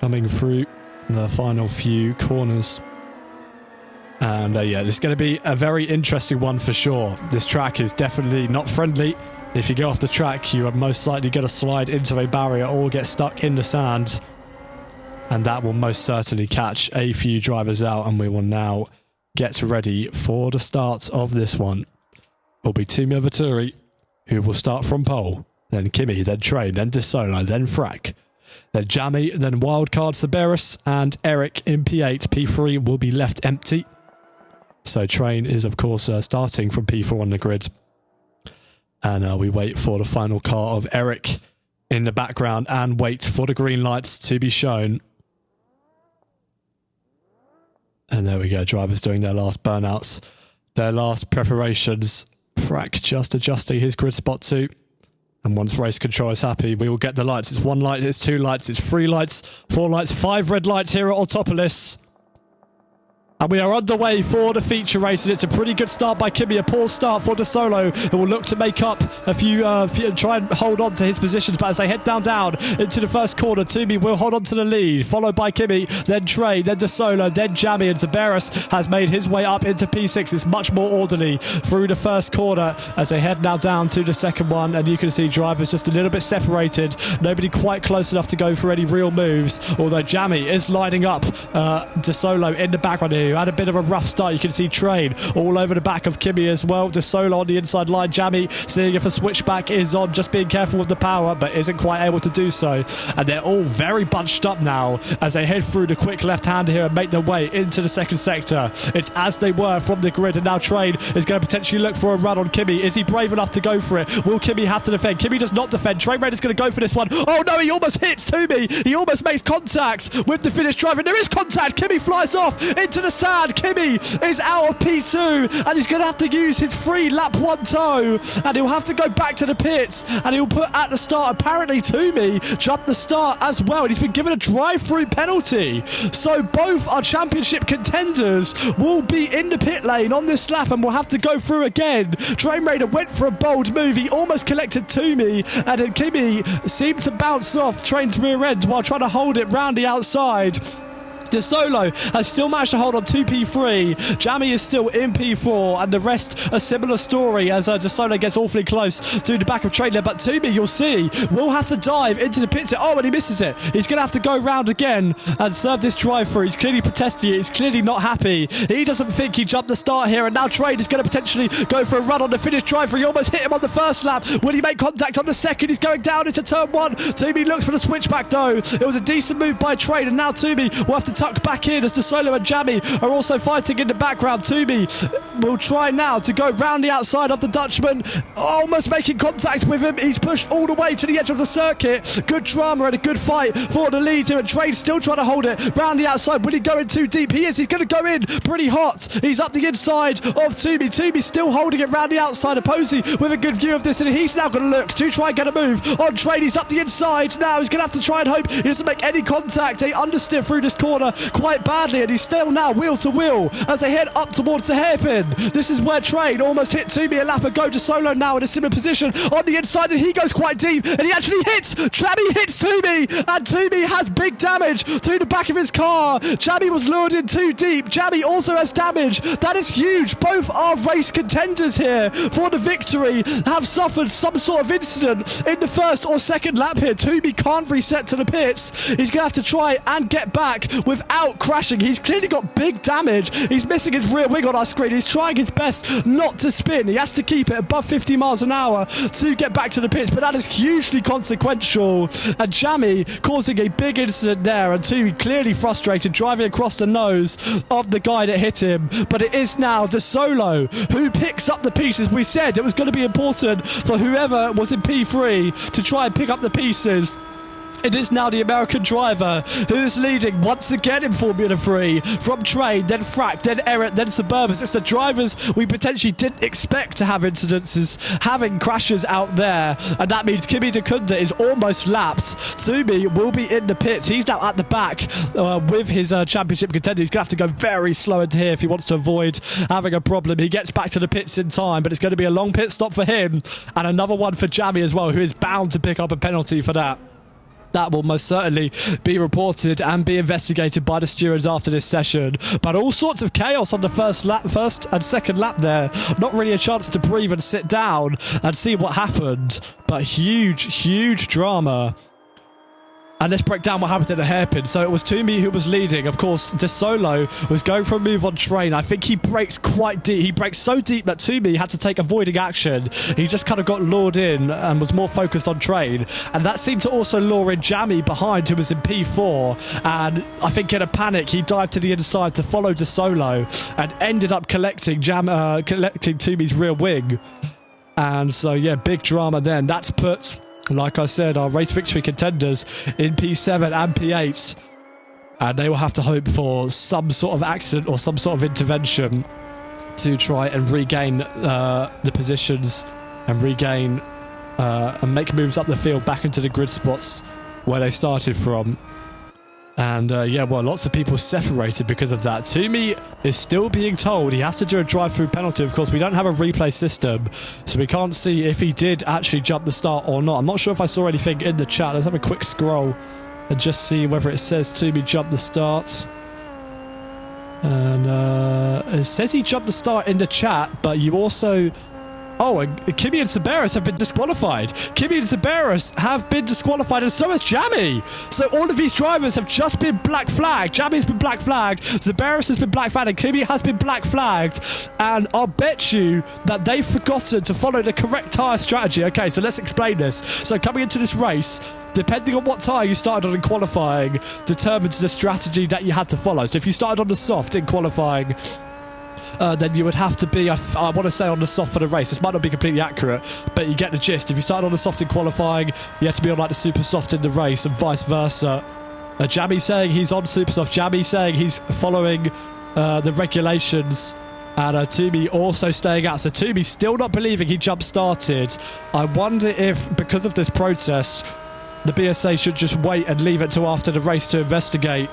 coming through the final few corners. And yeah, this is going to be a very interesting one for sure. This track is definitely not friendly. If you go off the track, you are most likely going to slide into a barrier or get stuck in the sand. And that will most certainly catch a few drivers out. And we will now get ready for the start of this one. It'll be Toomey Vaturi, who will start from pole. Then Kimi, then Train, then De Solo, then Frack. Then Jammy, then Wildcard Saberis, and Eric in P8. P3 will be left empty. So Train is, of course, starting from P4 on the grid. And we wait for the final car of Eric in the background and wait for the green lights to be shown. And there we go, drivers doing their last burnouts, their last preparations. Frack just adjusting his grid spot too. And once race control is happy, we will get the lights. It's 1 light, it's 2 lights, it's 3 lights, 4 lights, 5 red lights here at Autopolis. And we are underway for the feature race, and it's a pretty good start by Kimi, a poor start for De Solo, who will look to make up a few, try and hold on to his positions, but as they head down into the first corner, Toomey will hold on to the lead, followed by Kimi, then Train, then De Solo, then Jammy, and Zaberis has made his way up into P6. It's much more orderly through the first corner as they head now down to the second one, and you can see drivers just a little bit separated, nobody quite close enough to go for any real moves, although Jammy is lining up De Solo in the background here, who had a bit of a rough start. You can see Train all over the back of Kimi as well. De Solo on the inside line. Jammy seeing if a switchback is on, just being careful with the power, but isn't quite able to do so. And they're all very bunched up now as they head through the quick left-hander here and make their way into the second sector. It's as they were from the grid, and now Train is going to potentially look for a run on Kimi. Is he brave enough to go for it? Will Kimi have to defend? Kimi does not defend. Train Raider's going to go for this one. Oh no, he almost hits Toomey. He almost makes contact with the Finnish driver. There is contact. Kimi flies off into the sand. Kimi is out of P2 and he's going to have to use his free lap 1 toe, and he'll have to go back to the pits, and he'll put at the start. Apparently Toomey jumped the start as well, and he's been given a drive-through penalty. So both our championship contenders will be in the pit lane on this lap and will have to go through again. Train Raider went for a bold move. He almost collected Toomey, and then Kimi seemed to bounce off Train's rear end while trying to hold it round the outside. De Solo has still managed to hold on to P3. Jammy is still in P4, and the rest a similar story as De Solo gets awfully close to the back of Train there. But Toomey, you'll see, will have to dive into the pits. Oh, and he misses it. He's going to have to go round again and serve this drive-through. He's clearly protesting it. He's clearly not happy. He doesn't think he jumped the start here, and now Train is going to potentially go for a run on the finish drive-through. He almost hit him on the first lap. Will he make contact on the second? He's going down into turn 1. Toomey looks for the switchback though. It was a decent move by Train, and now Toomey will have to tucked back in as DeSolo and Jammy are also fighting in the background. Toomey will try now to go round the outside of the Dutchman, almost making contact with him. He's pushed all the way to the edge of the circuit. Good drama and a good fight for the lead here, and Train still trying to hold it round the outside. Will he go in too deep? He is. He's going to go in pretty hot. He's up the inside of Toomey. Toomey still holding it round the outside of Posey with a good view of this, and he's now going to look to try and get a move on Train. He's up the inside now. He's going to have to try and hope he doesn't make any contact. They understeer through this corner quite badly, and he's still now wheel to wheel as they head up towards the hairpin. This is where Train almost hit Toomey a lap ago. DeSolo now in a similar position on the inside, and he goes quite deep, and he actually hits. Jammy hits Toomey, and Toomey has big damage to the back of his car. Jammy was lured in too deep. Jammy also has damage. That is huge. Both our race contenders here for the victory have suffered some sort of incident in the first or second lap here. Toomey can't reset to the pits. He's going to have to try and get back without crashing. He's clearly got big damage. He's missing his rear wing on our screen. He's trying his best not to spin. He has to keep it above 50 miles an hour to get back to the pits, but that is hugely consequential. And Jammy causing a big incident there, and Toomey clearly frustrated, driving across the nose of the guy that hit him. But it is now DeSolo who picks up the pieces. We said it was going to be important for whoever was in P3 to try and pick up the pieces. It is now the American driver who is leading once again in Formula 3 from Train, then Frack, then Eric, then Suburbans. It's the drivers we potentially didn't expect to have incidences, having crashes out there, and that means Kimi Dekunda is almost lapped. Toomey will be in the pits. He's now at the back with his championship contender. He's going to have to go very slow into here if he wants to avoid having a problem. He gets back to the pits in time, but it's going to be a long pit stop for him, and another one for Jammy as well, who is bound to pick up a penalty for that. That will most certainly be reported and be investigated by the stewards after this session. But all sorts of chaos on the first and second lap there. Not really a chance to breathe and sit down and see what happened. But huge drama. And let's break down what happened in the hairpin. So it was Toomey who was leading. Of course, DeSolo was going for a move on Train. I think he brakes quite deep. He brakes so deep that Toomey had to take avoiding action. He just kind of got lured in and was more focused on Train. And that seemed to also lure in Jammy behind, who was in P4. And I think in a panic, he dived to the inside to follow DeSolo and ended up collecting Toomey's rear wing. And so, yeah, big drama then. That's put, like I said, our race victory contenders in P7 and P8. And they will have to hope for some sort of accident or some sort of intervention to try and regain the positions and regain and make moves up the field back into the grid spots where they started from. And yeah, well, lots of people separated because of that. Toomey is still being told he has to do a drive-through penalty. Of course, we don't have a replay system, so we can't see if he did actually jump the start or not. I'm not sure if I saw anything in the chat. Let's have a quick scroll and just see whether it says Toomey jumped the start. And it says he jumped the start in the chat, but you also... Oh, and Kimi and Saberis have been disqualified. Kimi and Saberis have been disqualified, and so has Jammy. So all of these drivers have just been black flagged. Jammy's been black flagged, Saberis has been black flagged, and Kimi has been black flagged. And I'll bet you that they've forgotten to follow the correct tyre strategy. Okay, so let's explain this. So coming into this race, depending on what tyre you started on in qualifying, determines the strategy that you had to follow. So if you started on the soft in qualifying, then you would have to be, I want to say, on the soft for the race. This might not be completely accurate, but you get the gist. If you started on the soft in qualifying, you have to be on like the super soft in the race, and vice versa. Jammy saying he's on super soft. Jammy saying he's following the regulations. And Toomey also staying out. So Toomey still not believing he jump-started. I wonder if, because of this protest, the BSA should just wait and leave it till after the race to investigate.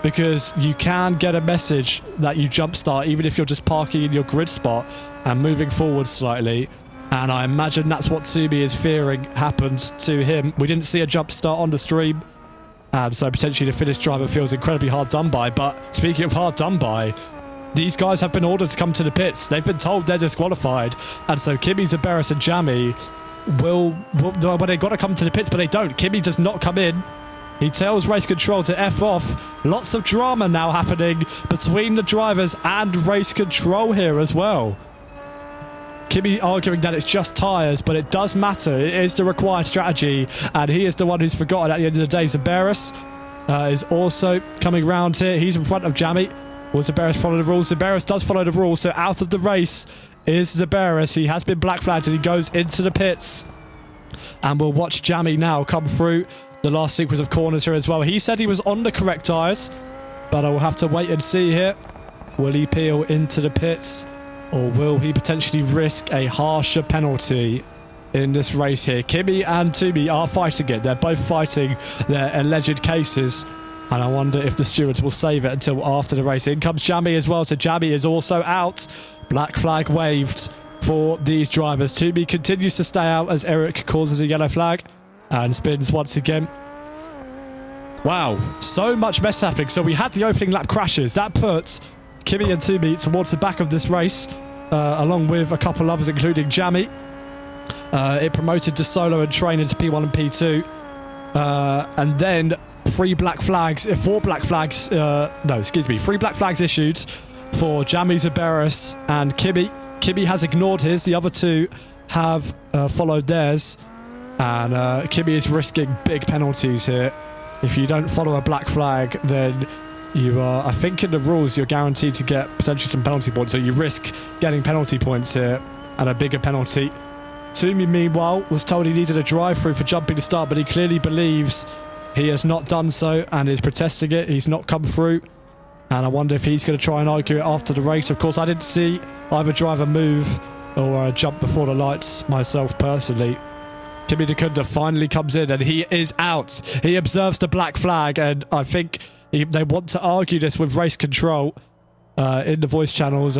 Because you can get a message that you jumpstart even if you're just parking in your grid spot and moving forward slightly. And I imagine that's what Toomey is fearing happened to him. We didn't see a jump start on the stream. And so potentially the Finnish driver feels incredibly hard done by. But speaking of hard done by, these guys have been ordered to come to the pits. They've been told they're disqualified. And so Kimi, Zaberis and Jammy will well, they've got to come to the pits, but they don't. Kimi does not come in. He tells race control to F off. Lots of drama now happening between the drivers and race control here as well. Kimi arguing that it's just tyres, but it does matter. It is the required strategy, and he is the one who's forgotten at the end of the day. Zaberis is also coming round here. He's in front of Jammy. Will Zaberis follow the rules? Zaberis does follow the rules, so out of the race is Zaberis. He has been black flagged and he goes into the pits. And we'll watch Jammy now come through the last sequence of corners here as well. He said he was on the correct tyres, but I will have to wait and see here. Will he peel into the pits, or will he potentially risk a harsher penalty in this race here? Kimi and Toomey are fighting it. They're both fighting their alleged cases. And I wonder if the stewards will save it until after the race. In comes Jammy as well. So Jammy is also out. Black flag waved for these drivers. Toomey continues to stay out as Eric causes a yellow flag and spins once again. Wow, so much mess happening. So we had the opening lap crashes. That puts Kimi and Toomey towards the back of this race, along with a couple others, including Jammy. It promoted De Solo and Train into P1 and P2. And then three black flags issued for Jammy, Zaberis and Kimi. Kimi has ignored his. The other two have followed theirs. And Kimi is risking big penalties here. If you don't follow a black flag, then you are, I think in the rules, you're guaranteed to get potentially some penalty points. So you risk getting penalty points here and a bigger penalty. Toomey, meanwhile, was told he needed a drive-through for jumping to start, but he clearly believes he has not done so and is protesting it. He's not come through. And I wonder if he's going to try and argue it after the race. Of course, I didn't see either driver move or jump before the lights myself personally. Kimi Dekunda finally comes in and he is out. He observes the black flag, and I think they want to argue this with race control in the voice channels.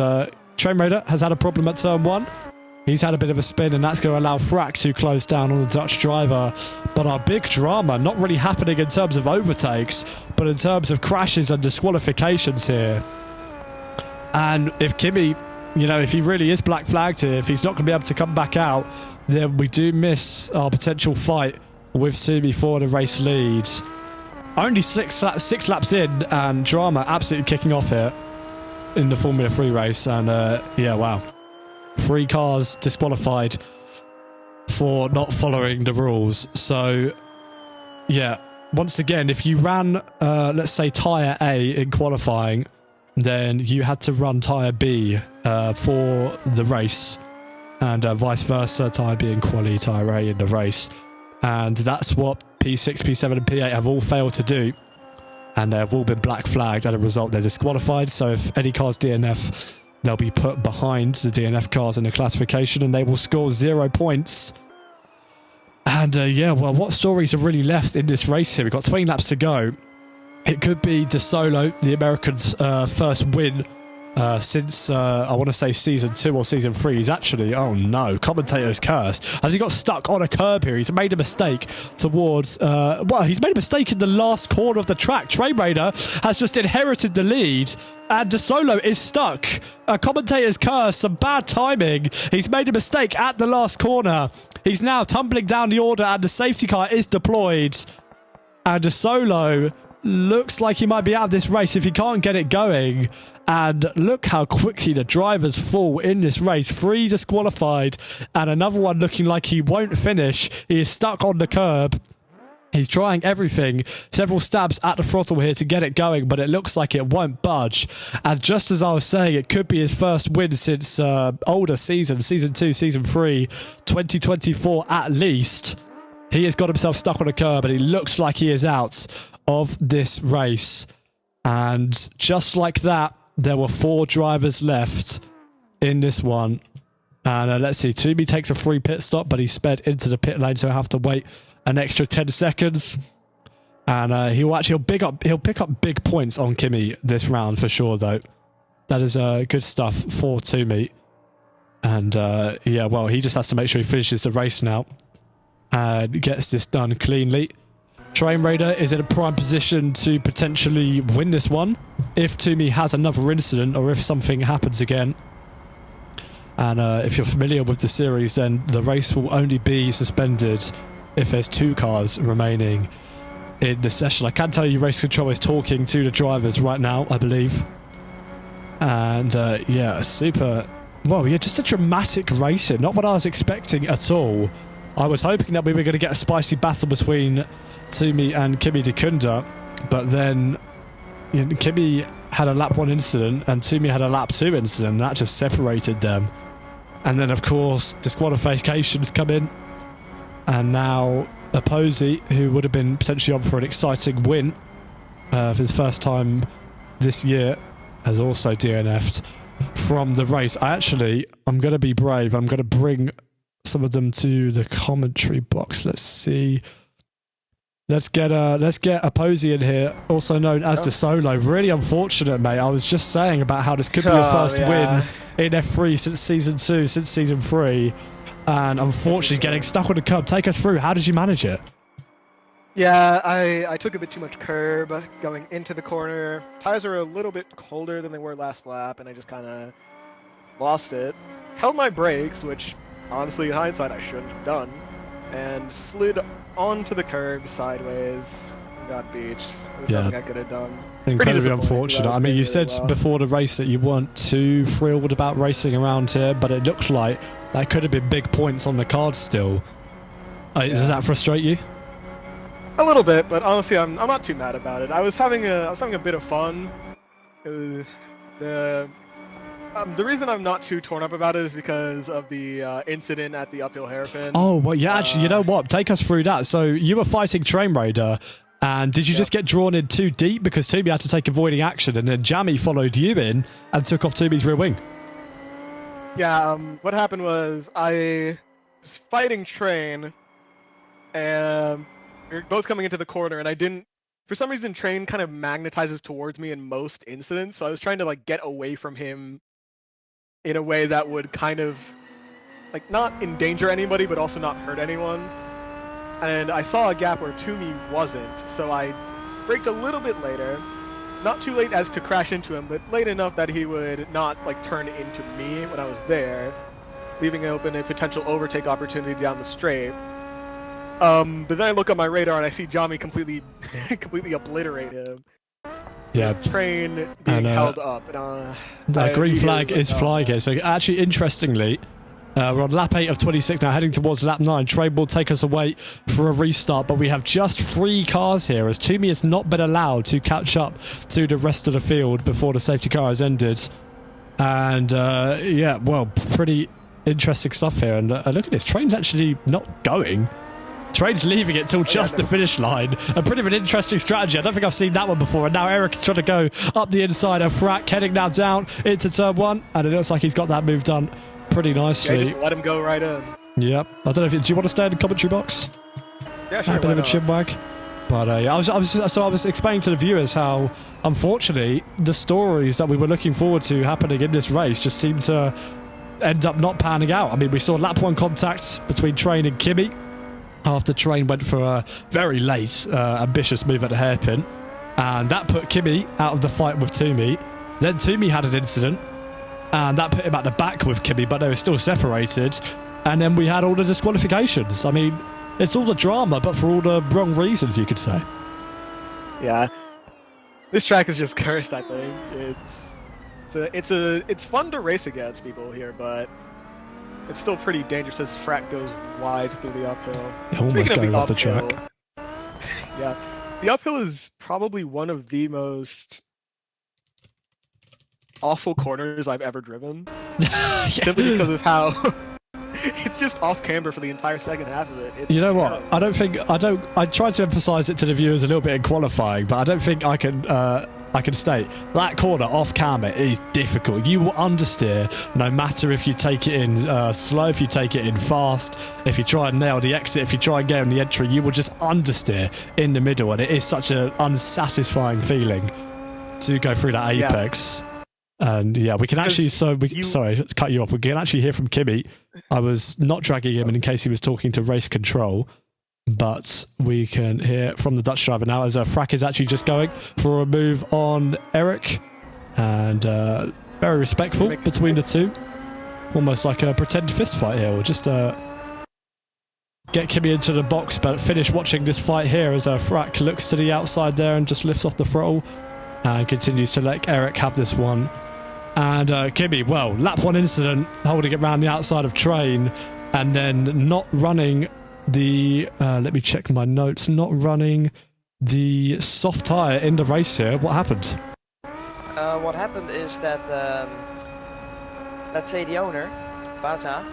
Train Raider has had a problem at turn 1. He's had a bit of a spin, and that's going to allow Frack to close down on the Dutch driver. But our big drama, not really happening in terms of overtakes, but in terms of crashes and disqualifications here. And if Kimi, you know, if he really is black flagged here, if he's not going to be able to come back out, then we do miss our potential fight with Toomey for the race lead. Only six laps in, and drama absolutely kicking off here in the Formula 3 race. And yeah, wow. 3 cars disqualified for not following the rules. So, yeah, once again, if you ran, let's say, tyre A in qualifying, then you had to run tyre B for the race, and vice versa, tyre B in quali, tyre A in the race. And that's what P6, P7 and P8 have all failed to do. And they have all been black flagged. As a result, they're disqualified. So if any car's DNF, they'll be put behind the DNF cars in the classification, and they will score 0 points. And yeah, well, what stories are really left in this race here? We've got 20 laps to go. It could be De Solo, the American's first win since, I want to say season 2 or season 3. He's actually, oh no, commentator's curse. Has he got stuck on a curb here? He's made a mistake towards, well, he's made a mistake in the last corner of the track. Train Raider has just inherited the lead, and De Solo is stuck. A commentator's curse, some bad timing. He's made a mistake at the last corner. He's now tumbling down the order, and the safety car is deployed. And De Solo looks like he might be out of this race if he can't get it going. And look how quickly the drivers fall in this race. 3 disqualified, and another one looking like he won't finish. He is stuck on the curb. He's trying everything, several stabs at the throttle here to get it going, but it looks like it won't budge. And just as I was saying, it could be his first win since older season, season 2, season 3, 2024 at least. He has got himself stuck on a curb, and he looks like he is out of this race. And just like that, there were 4 drivers left in this one. And let's see, Toomey takes a free pit stop, but he sped into the pit lane, so he'll have to wait an extra 10 seconds. And he'll pick up big points on Kimi this round for sure, though. That is good stuff for Toomey. And yeah, well, he just has to make sure he finishes the race now and gets this done cleanly. Train Raider is in a prime position to potentially win this one if Toomey has another incident or if something happens again. And if you're familiar with the series, then the race will only be suspended if there's 2 cars remaining in the session. I can tell you race control is talking to the drivers right now, I believe. And yeah, super... Well, yeah, just a dramatic racing. Not what I was expecting at all. I was hoping that we were going to get a spicy battle between Toomey and Kimi Dekunda. but then Kimi had a lap 1 incident and Toomey had a lap 2 incident, and that just separated them. And then, of course, disqualifications come in, and now Autopolis, who would have been potentially on for an exciting win for his first time this year, has also DNF'd from the race. I'm going to be brave. I'm going to bring some of them to the commentary box. Let's see. Let's get Autopolis in here, also known as the Solo. Really unfortunate, mate. I was just saying about how this could be your first win in F3 since season 2, since season 3, and unfortunately getting stuck on the curb. Take us through. How did you manage it? Yeah, I took a bit too much curb going into the corner. Tires were a little bit colder than they were last lap, and I just kind of lost it. Held my brakes, which honestly, in hindsight, I shouldn't have done, and slid onto the curb sideways and got beached. It was nothing I could have done. Incredibly unfortunate. I mean, you said before the race that you weren't too thrilled about racing around here, but it looked like that could have been big points on the card still. Does that frustrate you? A little bit, but honestly, I'm not too mad about it. I was having a bit of fun. The reason I'm not too torn up about it is because of the incident at the uphill hairpin. Oh, well, yeah, actually, you know what? Take us through that. So you were fighting Train Raider, and did you just get drawn in too deep because Toomey had to take avoiding action, and then Jammy followed you in and took off Toomey's rear wing? Yeah, what happened was I was fighting Train, and we were both coming into the corner, and I didn't... For some reason, Train kind of magnetizes towards me in most incidents, so I was trying to like get away from him in a way that would kind of like not endanger anybody but also not hurt anyone. And I saw a gap where Toomey wasn't, so I braked a little bit later. Not too late as to crash into him, but late enough that he would not like turn into me when I was there, leaving open a potential overtake opportunity down the straight. But then I look at my radar and I see Jammy completely obliterate him. Yeah, Train being held up. And, that green flag is flying here. So actually, interestingly, we're on lap 8 of 26 now, heading towards lap 9. Train will take us away for a restart, but we have just 3 cars here as Toomey has not been allowed to catch up to the rest of the field before the safety car has ended. And yeah, well, pretty interesting stuff here. And look at this, Train's actually not going. Train's leaving it till just the finish line. A pretty of an interesting strategy. I don't think I've seen that one before. And now Eric is trying to go up the inside of Frack, heading now down into turn 1. And it looks like he's got that move done pretty nicely. Yeah, just let him go right in. Yep. I don't know if do you want to stay in the commentary box? Yeah, sure. A bit of a chin wag. But yeah, I was explaining to the viewers how, unfortunately, the stories that we were looking forward to happening in this race just seem to end up not panning out. I mean, we saw lap 1 contact between Train and Kimi, after Train went for a very late, ambitious move at the hairpin. And that put Kimi out of the fight with Toomey. Then Toomey had an incident, and that put him at the back with Kimi, but they were still separated. And then we had all the disqualifications. I mean, it's all the drama, but for all the wrong reasons, you could say. Yeah. This track is just cursed, I think. It's fun to race against people here, but it's still pretty dangerous as Frack goes wide through the uphill. Almost going off the track. Yeah. The uphill is probably one of the most awful corners I've ever driven. Simply because of how it's just off camber for the entire second half of it. You know what? I tried to emphasize it to the viewers a little bit in qualifying, but I don't think I can state that corner off camber is difficult. You will understeer no matter if you take it in slow, if you take it in fast, if you try and nail the exit, if you try and get on the entry, you will just understear in the middle, and it is such an unsatisfying feeling to go through that apex. And yeah, we can actually, sorry to cut you off, we can actually hear from Kimi. I was not dragging him in case he was talking to race control, but we can hear from the Dutch driver now as Frack is actually just going for a move on Eric, and very respectful between the two, almost like a pretend fist fight here. We'll just get Kimi into the box, but finish watching this fight here as Frack looks to the outside there and just lifts off the throttle and continues to let Eric have this one. And Kimi, well, lap 1 incident, holding it around the outside of Train, and then not running the, let me check my notes, not running the soft tyre in the race here. What happened? What happened is that, let's say the owner, Baza,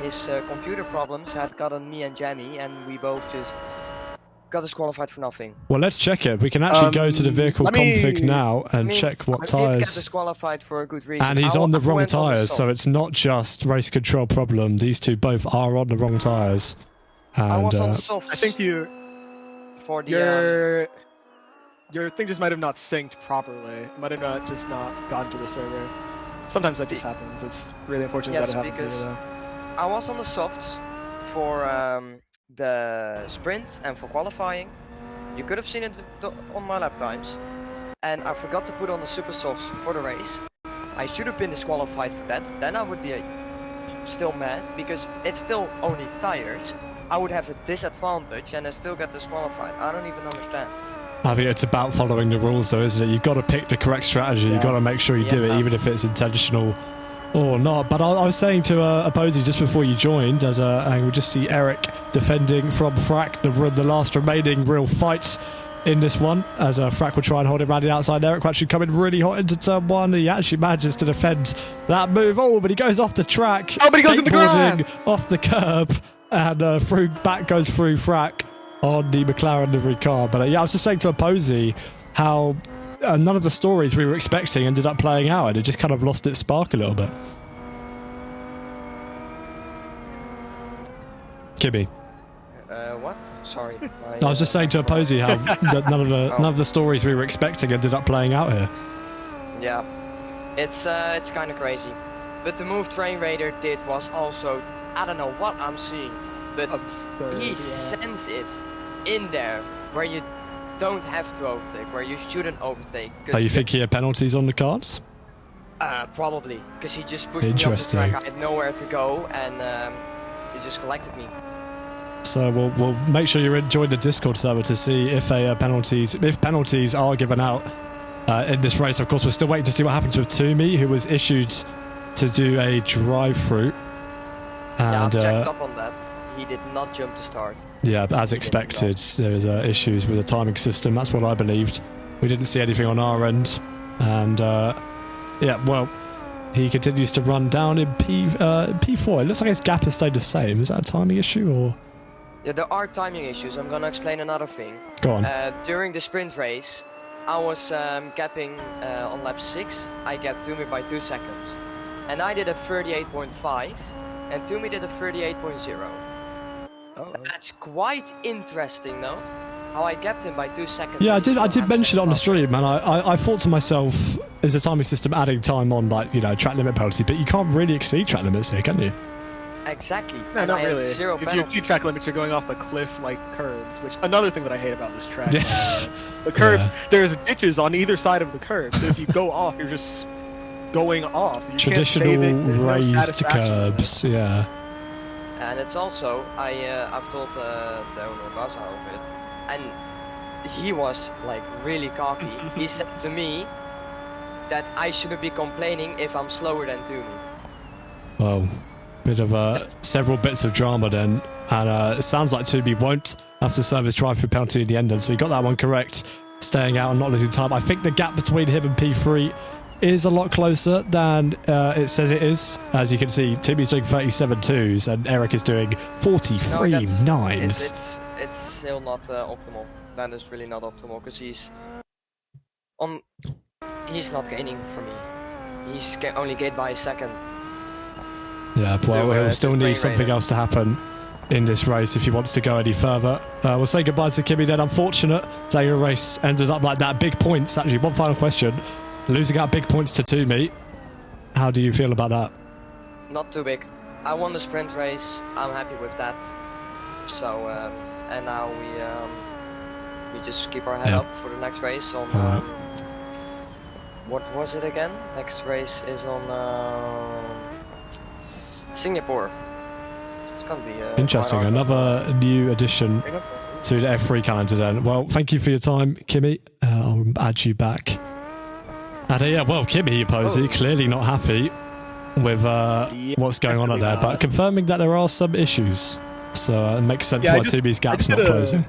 his computer problems had gotten me and Jamie, and we both just got disqualified for nothing. Well, let's check it. We can actually go to the vehicle config now and check what I did get tyres. disqualified for a good reason. And he's on the wrong went on the tyres, so soft. it's not just race control problem. These two both are on the wrong tyres. I And was on the soft. I think for the your thing just might have not synced properly. It might have not gone to the server. Sometimes that just happens. It's really unfortunate Yes, that it happened. because I was on the softs for the sprint and for qualifying. You could have seen it on my lap times. And I forgot to put on the super softs for the race. I should have been disqualified for that. Then I would be still mad because it's still only tires. I would have a disadvantage and I still get disqualified. I don't even understand. I think it's about following the rules, though, isn't it? You've got to pick the correct strategy. You've got to make sure you do it, even if it's intentional or not. But I was saying to Opposy just before you joined, and we just see Eric defending from Frack, the last remaining real fight in this one, as Frack will try and hold him around the outside. Eric will actually come in really hot into turn one. He actually manages to defend that move. Oh, but he goes off the track. Oh, but he goes in the grass! Off the curb, and back goes through Frack on the McLaren livery car. But yeah, I was just saying to Opposy how none of the stories we were expecting ended up playing out, and it just kind of lost its spark a little bit. Kimmy. What? Sorry. I was just saying to Opposy how none of the stories we were expecting ended up playing out here. Yeah, it's kind of crazy. But the move Train Raider did was also, I don't know what I'm seeing, but he sends it in there where you don't have to overtake, where you shouldn't overtake. Oh, you think he had penalties on the cards? Probably, because he just pushed me off the track. I had nowhere to go, and he just collected me. So we'll make sure you're join the Discord server to see if penalties are given out in this race. Of course, we're still waiting to see what happens with Toomey, who was issued to do a drive-through. Yeah, I've And checked up on that. He did not jump to start. yeah, but as expected, there was issues with the timing system. That's what I believed. We didn't see anything on our end, and yeah, well, he continues to run down in P4. It looks like his gap has stayed the same. Is that a timing issue or? Yeah, there are timing issues. I'm gonna explain another thing. Go on. During the sprint race, I was gapping on lap 6. I gapped Toomey by 2 seconds, and I did a 38.5, and Toomey did a 38.0. Oh. That's quite interesting, though. How I gapped him by 2 seconds. Yeah, I did mention it on the stream, man. I thought to myself, is the timing system adding time on, like, you know, track limit penalty? But you can't really exceed track limits here, can you? Exactly. No, and not I had really. zero If you penalties. see track limits, you're going off the cliff-like curves, which another thing that I hate about this track. The curb, there's ditches on either side of the curb, so if you go off, you're just going off. You Traditional can't save it. There's no raised satisfaction. curbs, yeah. And it's also, I've told the owner Baza of it, and he was like really cocky. He said to me that I shouldn't be complaining if I'm slower than Toomey. Well, bit of several bits of drama then, and it sounds like Toomey won't have to serve his drive-through penalty in the end, and so he got that one correct, staying out and not losing time. I think the gap between him and P3 is a lot closer than it says it is. As you can see, Toomey's doing 37.2s and Eric is doing 43.9s. It's still not optimal. That is really not optimal because he's not gaining for me. He's only gained by a second. Yeah, well, he'll still to need something else to happen in this race if he wants to go any further. We'll say goodbye to Kimmy then. Unfortunate that your race ended up like that. Big points, actually. One final question. Losing out big points to Toomey. How do you feel about that? Not too big. I won the sprint race. I'm happy with that. So, and now we just keep our head up for the next race on. What was it again? Next race is on Singapore. It's gonna be interesting. Another new addition to the F3 calendar then. Well, thank you for your time, Kimmy. I'll add you back. And yeah, well, Kimmy Opposy clearly not happy with what's going on out there, but confirming that there are some issues. So it makes sense why Toomey's gap's not closing.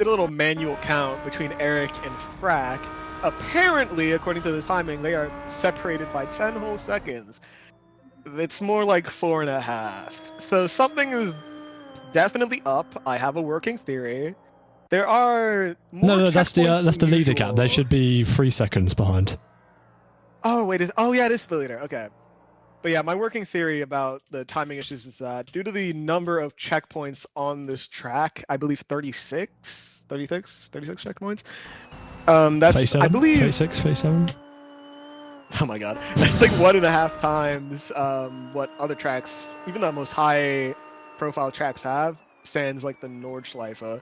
did a little manual count between Eric and Frack. Apparently, according to the timing, they are separated by 10 whole seconds. It's more like 4.5. So something is definitely up. I have a working theory. There are more No, that's the checkpoints leader than gap. They usual. should be 3 seconds behind. Oh wait, yeah, it is the leader. Okay. But yeah, my working theory about the timing issues is that due to the number of checkpoints on this track, I believe 36 checkpoints. That's, Phase 7? I believe, Phase 6, Phase 7? oh my god, that's like 1.5 times what other tracks, even the most high profile tracks have, sans like the Nordschleife.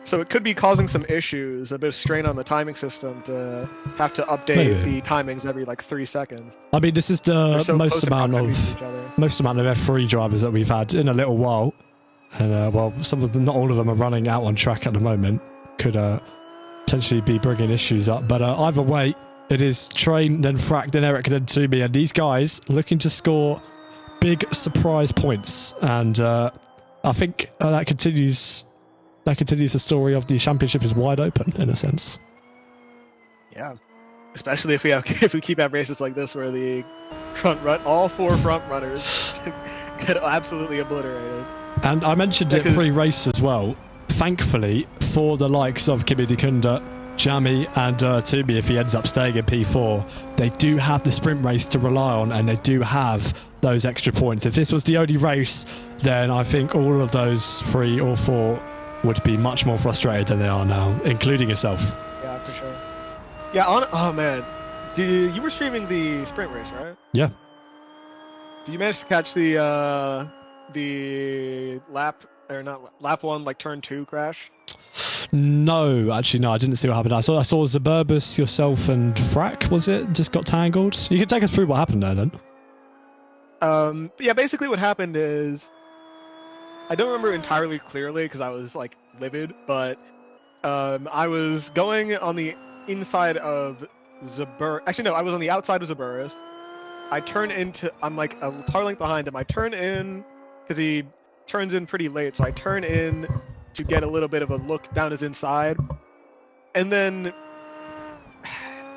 So it could be causing some issues, a bit of strain on the timing system to have to update Maybe. the timings every like 3 seconds. I mean, this is They're the so close most in amount proximity of to each other. F3 drivers that we've had in a little while, and well, some of them, not all of them, are running out on track at the moment. Could potentially be bringing issues up, but either way, it is Train, then Frack, then Eric, then Toomey, and these guys looking to score big surprise points, and I think that continues. That continues the story of the championship is wide open in a sense. Yeah, especially if we keep at races like this where the all 4 front runners get absolutely obliterated. And I mentioned it pre-race as well. Thankfully, for the likes of Kimi Dikunda, Jamie, and Toomey, if he ends up staying in P4, they do have the sprint race to rely on, and they do have those extra points. If this was the only race, then I think all of those 3 or 4 would be much more frustrated than they are now, including yourself. Yeah, for sure. Yeah, oh man, you were streaming the sprint race, right? Yeah. Did you manage to catch the lap one, like turn 2 crash? No, actually, no, I didn't see what happened. I saw Zaburbus, yourself, and Frack, was it? Just got tangled? You can take us through what happened there, then. Yeah, basically what happened is, I don't remember entirely clearly because I was like livid, but I was going on the inside of Actually, no, I was on the outside of Zaburus. I'm like a car length behind him. I turn in because he turns in pretty late, so I turn in to get a little bit of a look down his inside, and then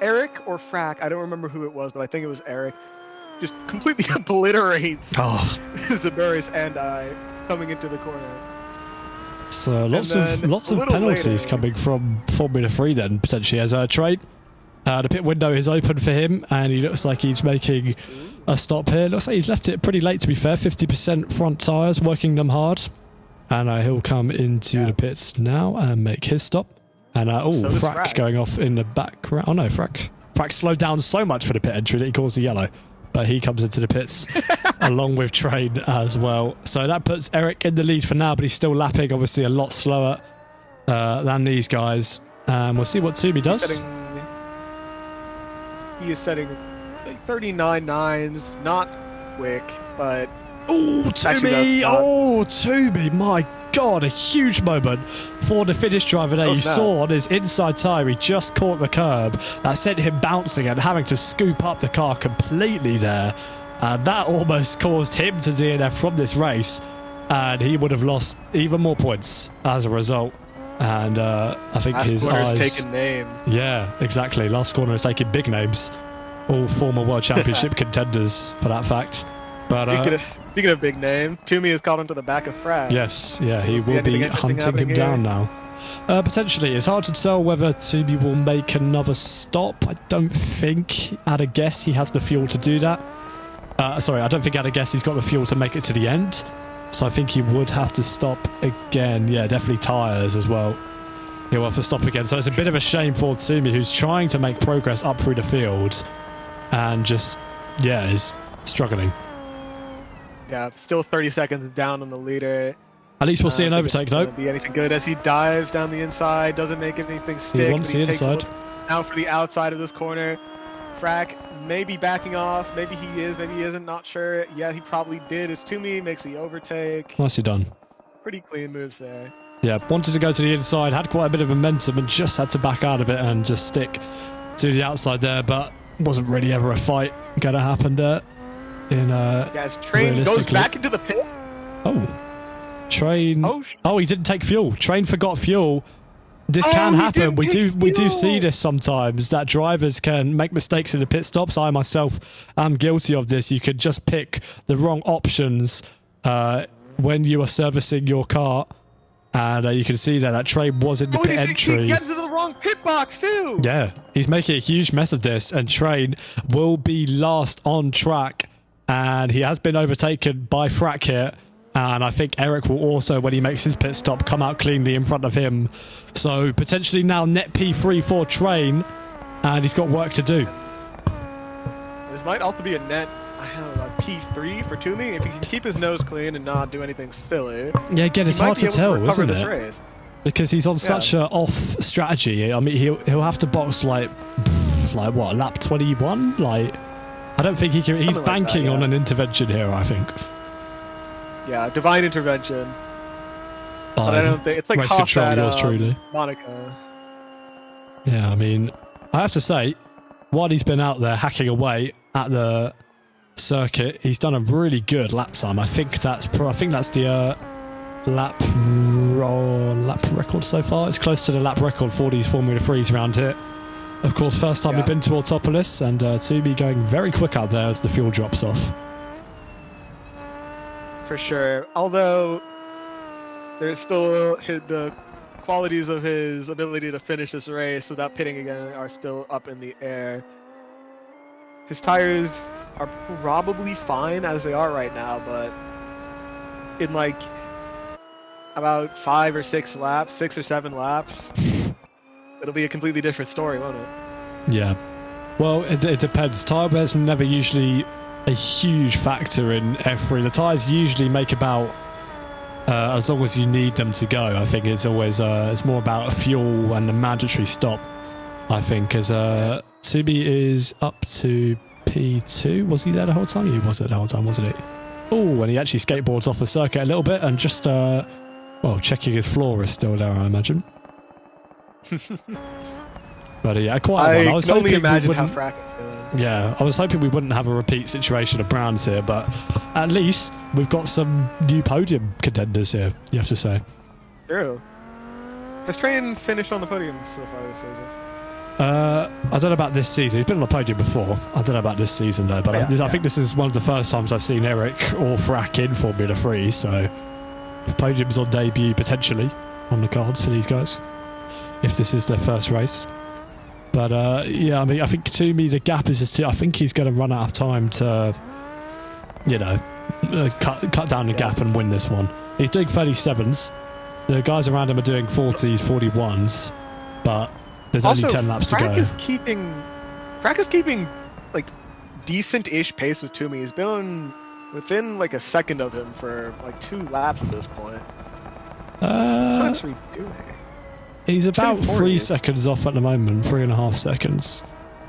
Eric or Frack, I don't remember who it was, but I think it was Eric, just completely obliterates Zaburus and I coming into the corner. So lots of penalties coming from Formula 3 then, potentially, as a Train. The pit window is open for him, and he looks like he's making a stop here. Looks like he's left it pretty late, to be fair. 50% front tyres, working them hard. And he'll come into the pits now and make his stop. And so Frack going off in the background. Oh no, Frack slowed down so much for the pit entry that he caused a yellow. But he comes into the pits along with Train as well. So that puts Eric in the lead for now, but he's still lapping, obviously, a lot slower than these guys. We'll see what Toomey does. He is setting like 39.9s, not quick, but... Oh, Toomey! Oh, Toomey! My God, a huge moment for the Finnish driver there. You saw on his inside tyre, he just caught the curb. That sent him bouncing and having to scoop up the car completely there. And that almost caused him to DNF from this race. And he would have lost even more points as a result. And I think his eyes... taking names. Yeah, exactly. Last corner is taking big names. All former World Championship contenders, for that fact. But speaking of big name, Toomey has caught him to the back of Frack. Yes, yeah, he will be hunting him down now. Potentially. It's hard to tell whether Toomey will make another stop. I don't think, at a guess, he has the fuel to do that. Sorry, I don't think at a guess he's got the fuel to make it to the end. So I think he would have to stop again. Yeah, definitely tyres as well. He'll have to stop again. So it's a bit of a shame for Toomey, who's trying to make progress up through the field. And just, yeah, is struggling. Yeah, still 30 seconds down on the leader. At least we'll see an overtake, though. Be anything good as he dives down the inside, doesn't make anything stick. He wants the inside. Now for the outside of this corner. Frack maybe backing off. Maybe he is, maybe he isn't, not sure. Yeah, he probably did. As Toomey makes the overtake. Nicely done. Pretty clean moves there. Yeah, wanted to go to the inside, had quite a bit of momentum and just had to back out of it and just stick to the outside there, but wasn't really ever a fight going to happen there. As Train goes back into the pit. Oh. Train. Oh, he didn't take fuel. Train forgot fuel this can he happen. didn't We pick do see fuel. this sometimes, that drivers can make mistakes in the pit stops. I myself am guilty of this. You could just pick the wrong options when you are servicing your car, and you can see that Train was in the pit entry. He gets into the wrong pit box too. Yeah, he's making a huge mess of this, and Train will be last on track, and he has been overtaken by Frack here. And I think Eric will also, when he makes his pit stop, come out cleanly in front of him. So potentially now net P3 for Train, and he's got work to do. This might also be a net, I don't know, P3 for Toomey if he can keep his nose clean and not do anything silly. Yeah, again, it's hard to tell, isn't it? Race. Because he's on such a off strategy. I mean, he'll have to box like what, lap 21? Like, I don't think he can. He's banking on an intervention here, I think. Yeah, divine intervention. But I don't think it's like race Haas control, at, yours truly. Monaco. Yeah, I mean, I have to say, while he's been out there hacking away at the circuit, he's done a really good lap time. I think that's the lap record so far. It's close to the lap record for these Formula 3s around here. Of course, first time we've been to Autopolis, and Toomey going very quick out there as the fuel drops off. For sure. Although there's still the qualities of his ability to finish this race without pitting again are still up in the air. His tires are probably fine as they are right now, but in like about 5 or 6 laps, 6 or 7 laps, it'll be a completely different story, won't it? Yeah. Well, it depends. Tyre wear's never usually a huge factor in F3. The tyres usually make about as long as you need them to go. I think it's always it's more about fuel and the mandatory stop. I think as Toomey is up to P2. Was he there the whole time? He was there the whole time, wasn't he? Oh, and he actually skateboards off the circuit a little bit and just well, checking his floor is still there, I imagine. But yeah, quite a one. I was can only hoping imagine we how wouldn't. Frack is feeling. Yeah, I was hoping we wouldn't have a repeat situation of Browns here, but at least we've got some new podium contenders here, you have to say. True. Has Train finished on the podium so far this season? I don't know about this season. He's been on the podium before. I don't know about this season though, but I think this is one of the first times I've seen Eric or Frack in Formula 3, so podium's on debut potentially on the cards for these guys, if this is their first race. But yeah, I mean, I think to me the gap is just I think he's going to run out of time to, you know, cut down the gap and win this one. He's doing 37s. The guys around him are doing 40s, 41s, but there's also, only 10 laps to go. Frack is keeping like decent-ish pace with Toomey. He's been within like a second of him for like 2 laps at this point. What's he doing? He's about 3 seconds off at the moment, 3.5 seconds.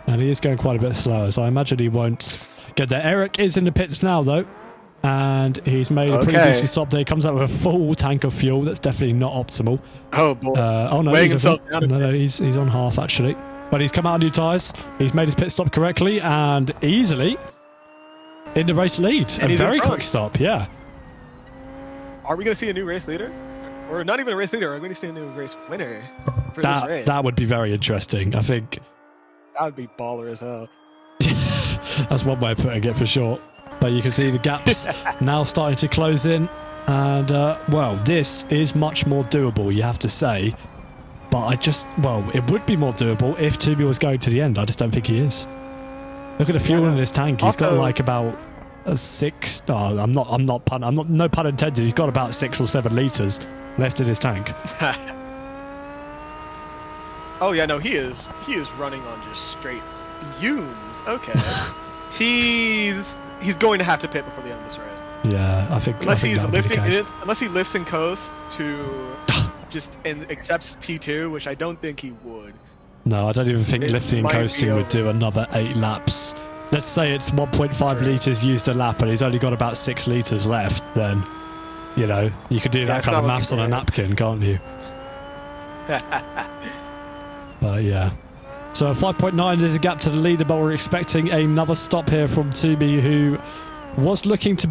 And he is going quite a bit slower, so I imagine he won't get there. Eric is in the pits now, though. And he's made a pretty decent stop there. He comes out with a full tank of fuel. That's definitely not optimal. Oh, boy. Oh, no, weighing himself down. No, he's on half, actually. But he's come out on new tyres. He's made his pit stop correctly and easily in the race lead. And a very quick stop, yeah. Are we going to see a new race leader? Or not even a race leader, are we going to see a new race winner for this race? That would be very interesting, I think. That would be baller as hell. That's one way of putting it for sure. But you can see the gaps now starting to close in. And, well, this is much more doable, you have to say. But it would be more doable if Toomey was going to the end. I just don't think he is. Look at the fuel in his tank. He's got like about 6. Oh, no pun intended. He's got about 6 or 7 litres left in his tank. Oh yeah, no, he is running on just straight fumes. Okay. He's going to have to pit before the end of this race. Yeah, I think unless he's lifting it, unless he lifts and coasts to just and accepts P2, which I don't think he would. No, I don't even think lifting and coasting would do another 8 laps. Let's say it's 1.5 litres used a lap and he's only got about 6 litres left, then, you know, you could do that kind of maths on a napkin, can't you? But yeah. So 5.9 is a gap to the leader, but we're expecting another stop here from Toomey, who was looking to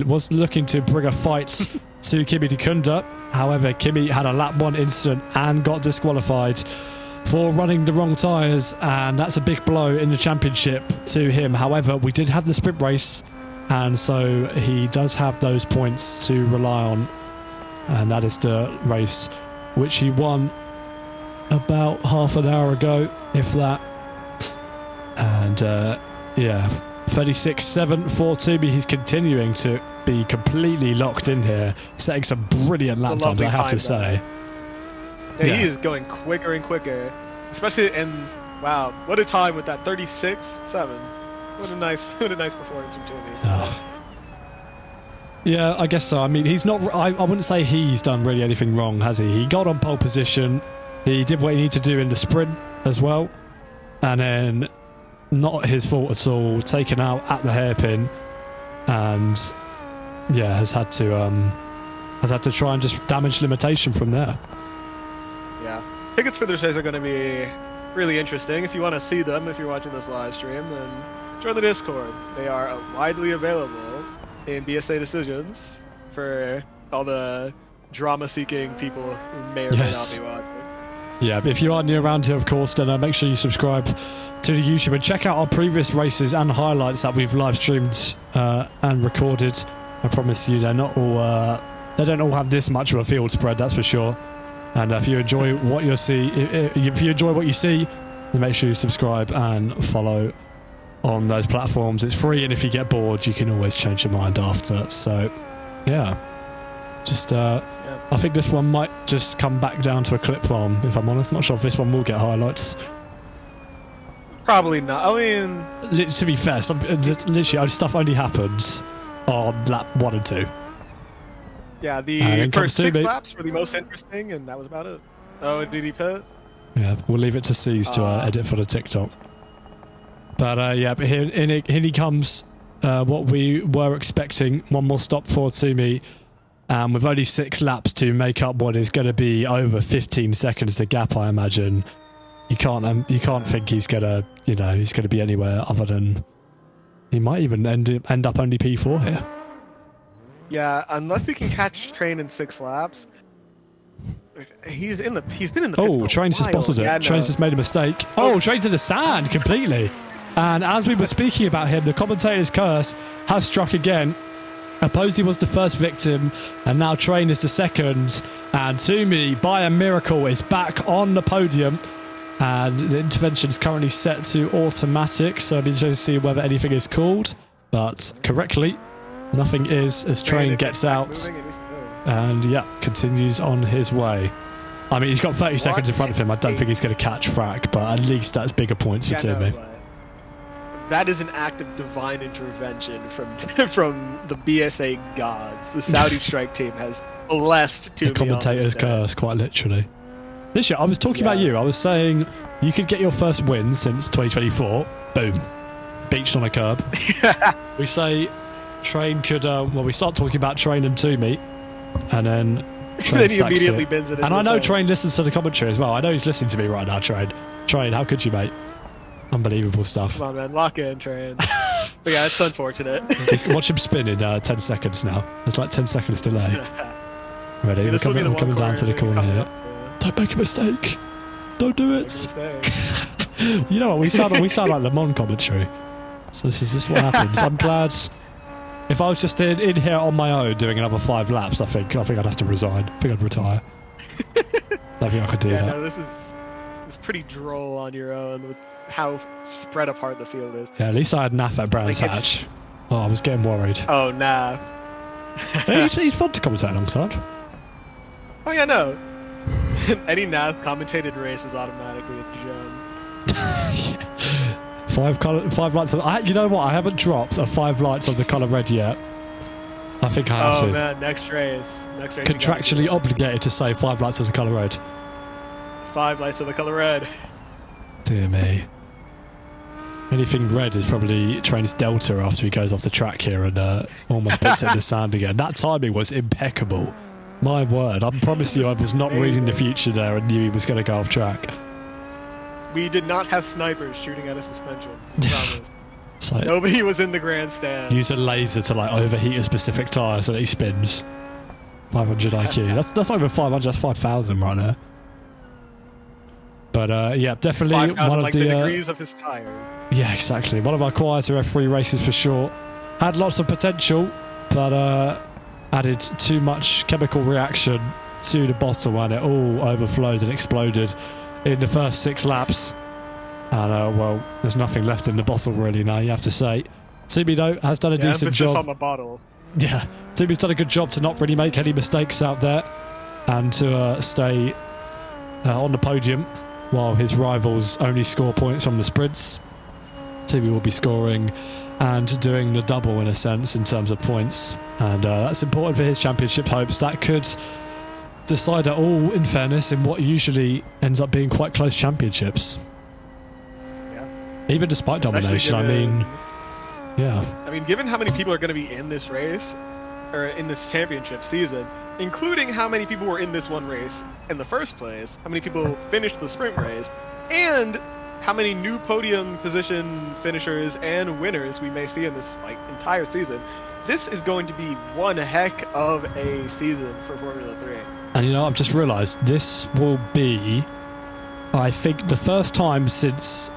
was looking to bring a fight to Kimi Dikunda. However, Kimi had a lap 1 incident and got disqualified for running the wrong tyres, and that's a big blow in the championship to him. However, we did have the sprint race, and so he does have those points to rely on, and that is the race which he won about half an hour ago, if that. And yeah, 36.7 for Toomey. He's continuing to be completely locked in here, setting some brilliant lap times, I have to say. Yeah, he is going quicker and quicker, especially in, wow, what a time with that 36.7. What a nice performance from Toomey. Oh. Yeah, I guess so. I mean, he's not. I wouldn't say he's done really anything wrong, has he? He got on pole position. He did what he needed to do in the sprint as well, and then not his fault at all. Taken out at the hairpin, and yeah, has had to try and just damage limitation from there. Yeah, tickets for this race are going to be really interesting. If you want to see them, if you're watching this live stream, then join the Discord. They are widely available in BSA decisions for all the drama-seeking people who may or may not be watching. Yeah, but if you are new around here, of course, then make sure you subscribe to the YouTube and check out our previous races and highlights that we've live streamed and recorded. I promise you, they're not all. They don't all have this much of a field spread, that's for sure. And if you enjoy what you see, then make sure you subscribe and follow on those platforms. It's free, and if you get bored, you can always change your mind after. So, yeah, just I think this one might just come back down to a clip farm, if I'm honest. Not sure if this one will get highlights. Probably not. I mean, to be fair, literally stuff only happens on lap 1 and 2. Yeah, the first 6 laps were the most interesting, and that was about it. Oh, did he pit? Yeah, we'll leave it to C's to edit for the TikTok. But yeah, but here he comes. What we were expecting, one more stop for Toomey, with only 6 laps to make up what is going to be over 15 seconds the gap. I imagine you can't think he's gonna be anywhere other than he might even end up only P4 here. Yeah, unless he can catch Train in 6 laps. He's been in the Oh, Train's just spotted it. Yeah, Train's just made a mistake. Oh, Train's in the sand completely. And as we were speaking about him, the commentator's curse has struck again. Posey was the first victim, and now Train is the second. And Toomey, by a miracle, is back on the podium. And the intervention is currently set to automatic, so I'll be interested to see whether anything is called. But correctly, nothing is, as Train gets out. And yeah, continues on his way. I mean, he's got 30 seconds in front of him. I don't think he's going to catch Frack, but at least that's bigger points for Toomey. That is an act of divine intervention from the BSA gods. The Saudi strike team has blessed Toomey. The commentator's curse, quite literally. This year, I was talking about you. I was saying you could get your first win since 2024. Boom. Beached on a curb. We say Train could... we start talking about Train and Toomey, and then Train then he immediately bins it. And I know Train listens to the commentary as well. I know he's listening to me right now, Train. Train, how could you, mate? Unbelievable stuff. Come on, man. Lock in, Train. But yeah, it's unfortunate. Watch him spin in 10 seconds now. There's like 10 seconds delay. Ready? Yeah, we're coming down to the corner here. Don't make a mistake. Don't do it. You know what? We sound like Le Mans commentary. So this is what happens. I'm glad. If I was just in here on my own doing another 5 laps, I think I'd have to resign. I think I'd retire. I think I could do that. No, this is pretty droll on your own with how spread apart the field is. Yeah, at least I had Nath at Brands Hatch. Oh, I was getting worried. Oh, nah. He's fun to commentate alongside. Oh yeah, no. Any Nath commentated race is automatically a gem. 5 lights. You know what? I haven't dropped a 5 lights of the colour red yet. I think I have to. Oh man, next race. Contractually obligated to say 5 lights of the colour red. 5 lights of the colour red. Dear me. Anything red is probably Train's Delta after he goes off the track here and almost puts it in the sand again. That timing was impeccable. My word, I promise you I was not reading the future there and knew he was going to go off track. We did not have snipers shooting at a suspension. So nobody was in the grandstand. Use a laser to like overheat a specific tyre so that he spins. 500 IQ. That's not even 500. That's 5,000 right there. But yeah, definitely 5,000, one of like the degrees of his tires. yeah, exactly. One of our quieter F3 races for sure. Had lots of potential, but added too much chemical reaction to the bottle, and it all overflowed and exploded in the first 6 laps. And well, there's nothing left in the bottle really now, you have to say. Tumi though has done a decent emphasis job on the bottle. Yeah, Tumi's done a good job to not really make any mistakes out there and to stay on the podium while his rivals only score points from the sprints. Tumi will be scoring and doing the double in a sense in terms of points, and that's important for his championship hopes. That could decide it all, in fairness, in what usually ends up being quite close championships. Yeah. Even despite domination, I mean... Yeah. I mean, given how many people are going to be in this race, or in this championship season, including how many people were in this one race in the first place, how many people finished the sprint race, and how many new podium position finishers and winners we may see in this entire season, this is going to be one heck of a season for Formula 3. And you know, I've just realised this will be, I think, the first time since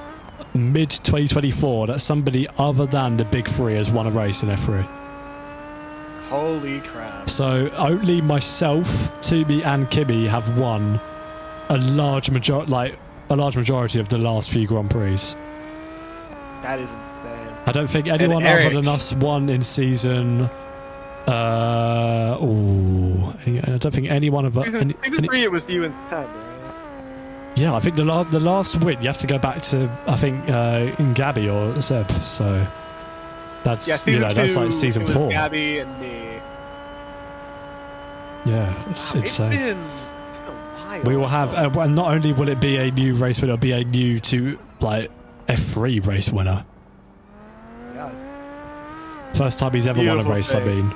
mid-2024 that somebody other than the Big Three has won a race in F3. Holy crap. So only myself, Tumi and Kimi have won a large majority of the last few Grand Prix. That is insane. I don't think anyone other than us won in season... I don't think any one of us... Season 3 it was you and Ted, right? Yeah, I think the last win, you have to go back to, I think, in Gabby or Seb, so that's, yeah, that's like season 4. Gabby and me. Yeah, it's insane. It's been a while. We will have, and not only will it be a new race winner, it'll be a new F3 race winner. Yeah. First time he's ever won a race, I mean.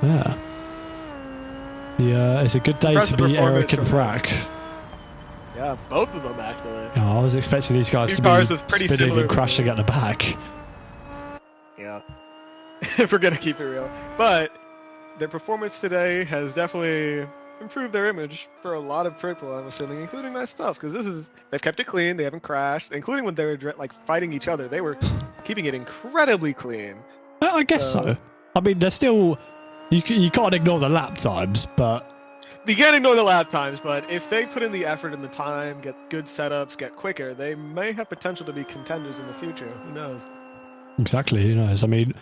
Yeah. Yeah, it's a good day to be Eric and Frack. Yeah, both of them actually. I was expecting these guys to be spinning and crashing at the back. Yeah. If we're gonna keep it real. But their performance today has definitely improved their image for a lot of people, I'm assuming, including myself, because they've kept it clean, they haven't crashed, including when they were fighting each other, they were keeping it incredibly clean. I guess so. I mean, they're still... You can't ignore the lap times, but... You can't ignore the lap times, but if they put in the effort and the time, get good setups, get quicker, they may have potential to be contenders in the future. Who knows? Exactly, who knows? I mean,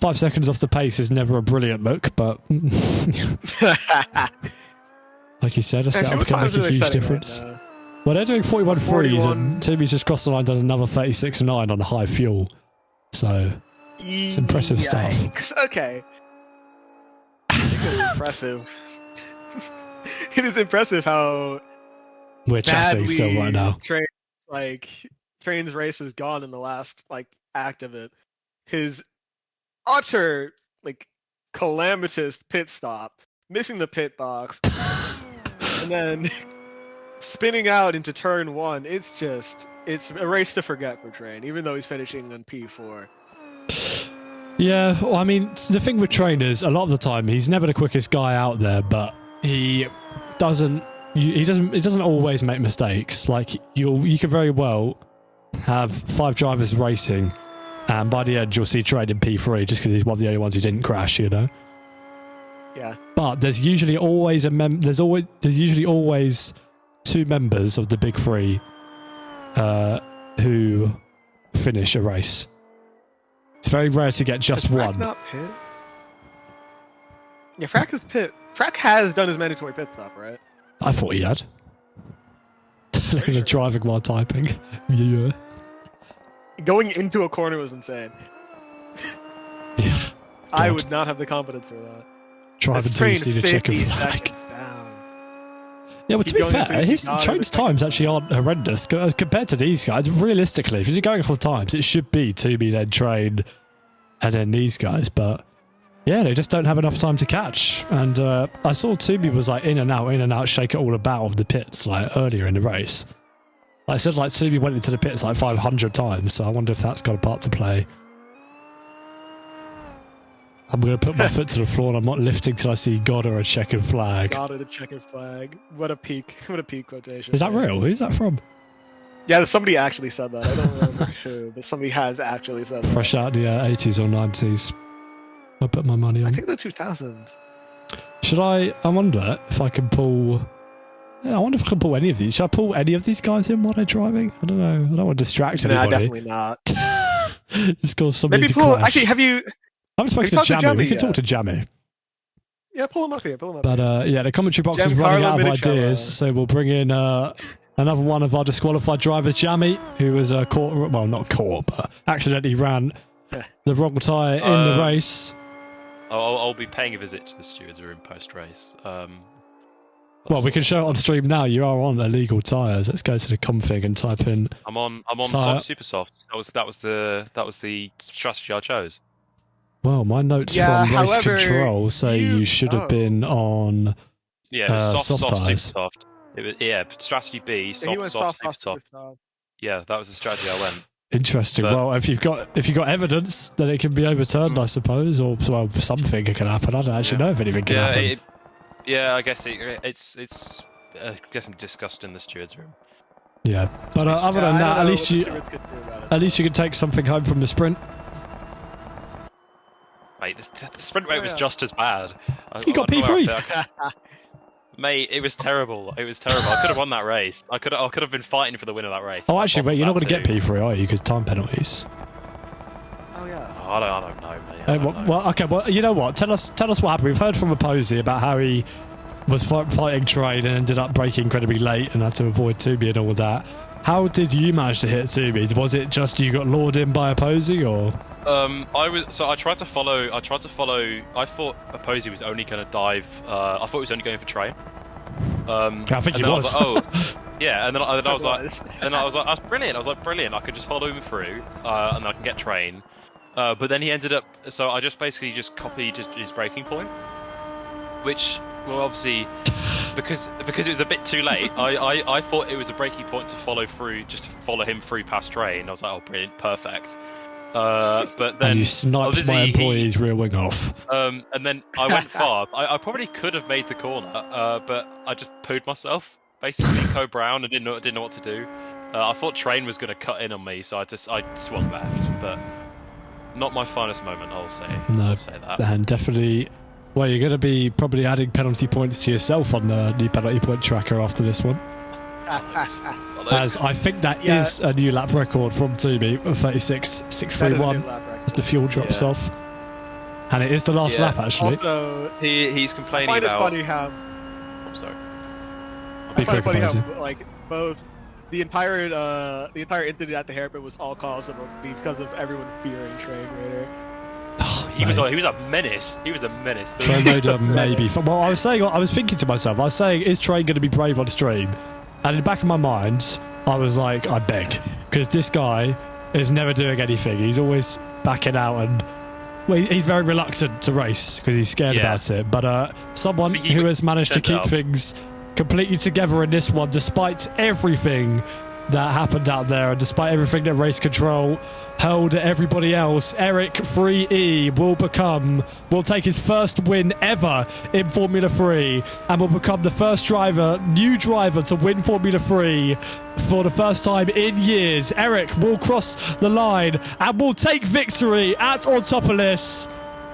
5 seconds off the pace is never a brilliant look, but... like you said, a setup can make a huge difference. Right, well, they're doing 41.3s, and Timmy's just crossed the line, done another 36.9 on high fuel. So, it's impressive stuff. Okay. It's impressive. It is impressive how we're chatting still right now. Train's race has gone in the last act of it. His utter calamitous pit stop, missing the pit box, and then spinning out into turn 1. It's a race to forget for Train, even though he's finishing on P4. Yeah, well, I mean, the thing with Train is a lot of the time he's never the quickest guy out there, but he doesn't always make mistakes. You can very well have 5 drivers racing, and by the end you'll see Train in P3 just because he's one of the only ones who didn't crash, you know. Yeah. But there's usually always there's usually always 2 members of the Big Three who finish a race. It's very rare to get just one. Not pit? Yeah, Frack is pit. Frack has done his mandatory pit stop, right? I thought he had. Look at the driving while typing. Yeah. Going into a corner was insane. Yeah. I would not have the confidence for that. Driving until you see the checker flag. Yeah, but to be fair, his Train's times actually aren't horrendous compared to these guys. Realistically, if you're going off of times, it should be Tumi, then Train, and then these guys. But yeah, they just don't have enough time to catch. And I saw Tumi was in and out, shake it all about of the pits earlier in the race. Like I said, Tumi went into the pits 500 times, so I wonder if that's got a part to play. I'm going to put my foot to the floor and I'm not lifting till I see God or a checkered flag. God of the checkered flag. What a peak. What a peak quotation. Is that real? Who's that from? Yeah, somebody actually said that. I don't remember who, but somebody has actually said that. Fresh out the 80s or 90s. I put my money on. I think the 2000s. Should I wonder if I can pull... Yeah, I wonder if I can pull any of these. Should I pull any of these guys in while they're driving? I don't know. I don't want to distract Nah, anybody. definitely not. Just cause somebody Maybe to pull... crash. Actually, have you... I haven't spoken to talked to Jammy. Jammy We can yet? talk to Jammy. Yeah, pull him up here. Pull him up. But yeah, the commentary box is Giancarlo running out of Minicello. ideas, so we'll bring in another one of our disqualified drivers, Jammy, who was caught, well, not caught, but accidentally ran the wrong tyre in the race. I'll be paying a visit to the stewards room post-race. Well, we can show it on stream now. You are on illegal tyres. Let's go to the config and type in. I'm on tyre. super soft. That was the strategy I chose. Well, my notes Yeah, from race however, control say you should have been on Yeah, it was soft super tyres. soft. It was, yeah, strategy B, Yeah, he went soft, soft, super soft, soft. Yeah, that was the strategy I went. Interesting. But- Well, if you've got evidence, then it can be overturned, I suppose, or well, something can happen. I don't actually know if anything can happen. I guess it's I guess I'm discussed in the stewards room. Yeah, but other Yeah, than I that, don't at know least what you the stewards could do about it. at least you can take something home from the sprint. Mate, the sprint rate was just as bad. You got I don't know P3. how to- Mate, it was terrible. It was terrible. I could have won that race. I could have been fighting for the win of that race. Oh, actually, wait, you're not going to to get P3, are you? Because time penalties. Oh yeah. I don't know, mate. I don't know. Well, okay. Well, you know what? Tell us what happened. We've heard from Posey about how he was fighting trade and ended up braking incredibly late and had to avoid Tubi and all of that. How did you manage to hit Tubi? Was it just you got lured in by Posey, or? I tried to follow. I thought Posey was only going to dive. I thought he was only going for train. I think he was. Yeah, and then I was like, Was. that's brilliant. I was like, brilliant. I could just follow him through, and I can get train. But then he ended up. So I just basically just copied his braking point, which, well, obviously, because it was a bit too late. I thought it was a braking point to follow through, just to follow him through past train. I was like, oh, brilliant, perfect. But then And you sniped obviously my employee's rear wing off. and then I went far. I probably could have made the corner, but I just pooed myself. Basically, Co Brown. I didn't know what to do. I thought train was going to cut in on me, so I swung left. But not my finest moment, I'll say. No, I'll say that. and definitely. Well, you're going to be probably adding penalty points to yourself on the new penalty point tracker after this one. As I think that is a new lap record from Tubi, 36.631 as the fuel drops off. And it is the last lap, actually. Also, He's I complaining find it about. funny how I'm sorry. I find it funny Posey. how like both the entire incident at the hairpin was all caused because of everyone fearing Train Raider. He was a menace. He was a menace. Train Raider maybe. Well, I was thinking to myself, is Train going to be brave on stream? And in the back of my mind, I was like, I beg. Because this guy is never doing anything. He's always backing out and well, he's very reluctant to race because he's scared about it. But someone who has managed to keep things completely together in this one, despite everything that happened out there and despite everything that race control held at everybody else, Eric 3E will take his first win ever in Formula 3 and will become the first new driver to win Formula 3 for the first time in years. Eric will cross the line and will take victory at Autopolis.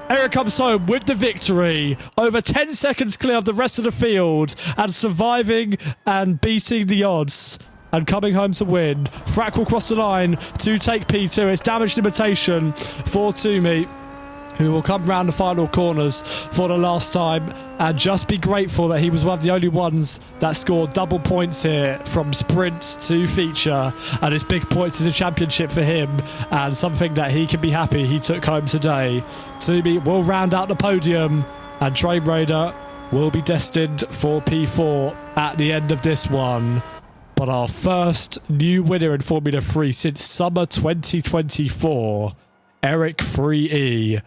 Eric comes home with the victory, over 10 seconds clear of the rest of the field and surviving and beating the odds. And coming home to win. Frack will cross the line to take P2. It's damage limitation for Toomey, who will come round the final corners for the last time and just be grateful that he was one of the only ones that scored double points here from sprint to feature, and it's big points in the championship for him and something that he can be happy he took home today. Toomey will round out the podium and Train Raider will be destined for P4 at the end of this one. But our first new winner in Formula 3 since summer 2024, Eric 3E,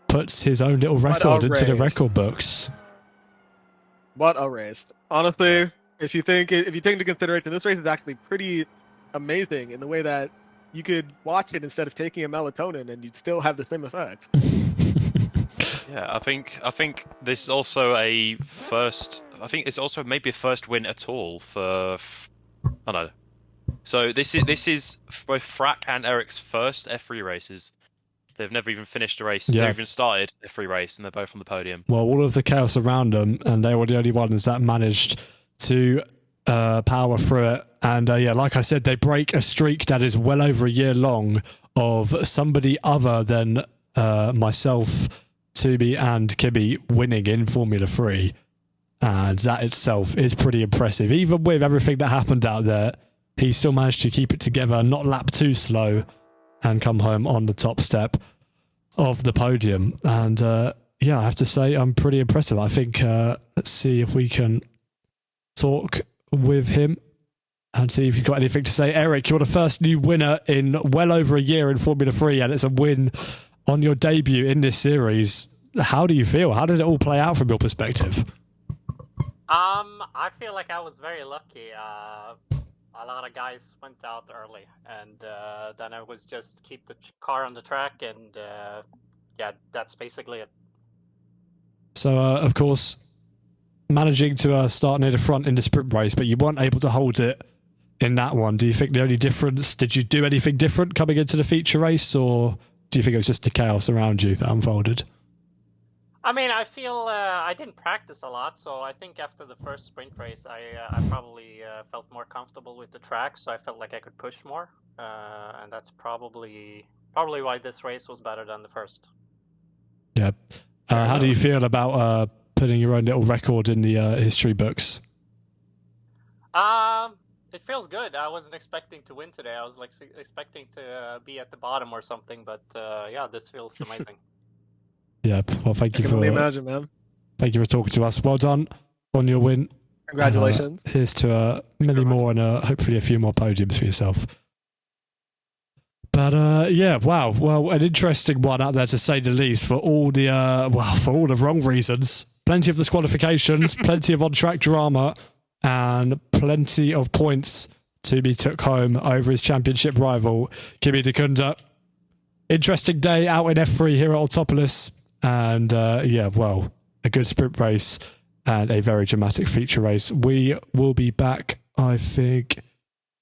puts his own little record into the record books. What a race! Honestly, if you take into consideration, this race is actually pretty amazing in the way that you could watch it instead of taking a melatonin and you'd still have the same effect. Yeah, I think this is also a first. I think it's also maybe a first win at all for. I don't know. So this is both Frack and Eric's first F3 races. They've never even finished a race. Yeah. They've even started F3 race, and they're both on the podium. Well, all of the chaos around them, and they were the only ones that managed to power through it. And yeah, like I said, they break a streak that is well over a year long of somebody other than myself, Tubi, and Kibby winning in Formula 3. And that itself is pretty impressive. Even with everything that happened out there, he still managed to keep it together, not lap too slow, and come home on the top step of the podium. And yeah, I have to say, I'm pretty impressive. I think, let's see if we can talk with him and see if he's got anything to say. Eric, you're the first new winner in well over a year in Formula 3, and it's a win on your debut in this series. How do you feel? How did it all play out from your perspective? I feel like I was very lucky. A lot of guys went out early, and then I was just keep the car on the track, and yeah, that's basically it. So, of course, managing to start near the front in the sprint race, but you weren't able to hold it in that one. Do you think the only difference, did you do anything different coming into the feature race, or do you think it was just the chaos around you that unfolded? I mean, I feel I didn't practice a lot, so I think after the first sprint race, I probably felt more comfortable with the track, so I felt like I could push more, and that's probably why this race was better than the first. Yeah. How do you feel about putting your own little record in the history books? It feels good. I wasn't expecting to win today. I was like expecting to be at the bottom or something, but yeah, this feels amazing. Yeah, well, thank you I can only imagine, man. Thank you for talking to us. Well done on your win. Congratulations. And, here's to many more and hopefully a few more podiums for yourself. But yeah, wow. Well, an interesting one out there to say the least for all the for all the wrong reasons. Plenty of disqualifications, plenty of on-track drama, and plenty of points to be took home over his championship rival, Kimi Dekunda. Interesting day out in F3 here at Autopolis. And yeah, well, a good sprint race and a very dramatic feature race. We will be back, I think.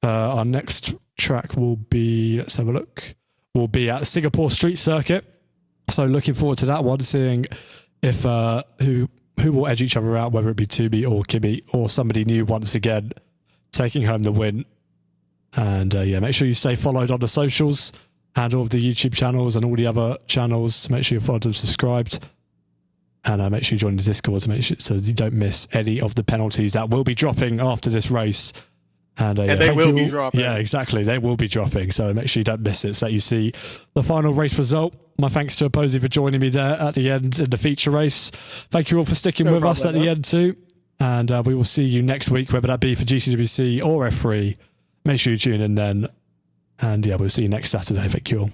Our next track will be, let's have a look, will be at Singapore Street Circuit. So looking forward to that one, seeing if who will edge each other out, whether it be Tubi or Kimi or somebody new once again taking home the win. And yeah, make sure you stay followed on the socials and all of the YouTube channels and all the other channels. Make sure you're followed and subscribed. And make sure you join the Discord to make sure so you don't miss any of the penalties that will be dropping after this race. And yeah, they will be dropping. Yeah, exactly. They will be dropping. So make sure you don't miss it so that you see the final race result. My thanks to Opposy for joining me there at the end in the feature race. Thank you all for sticking with us at the end too. And we will see you next week, whether that be for GCWC or F3. Make sure you tune in then. And yeah, we'll see you next Saturday. Thank you all.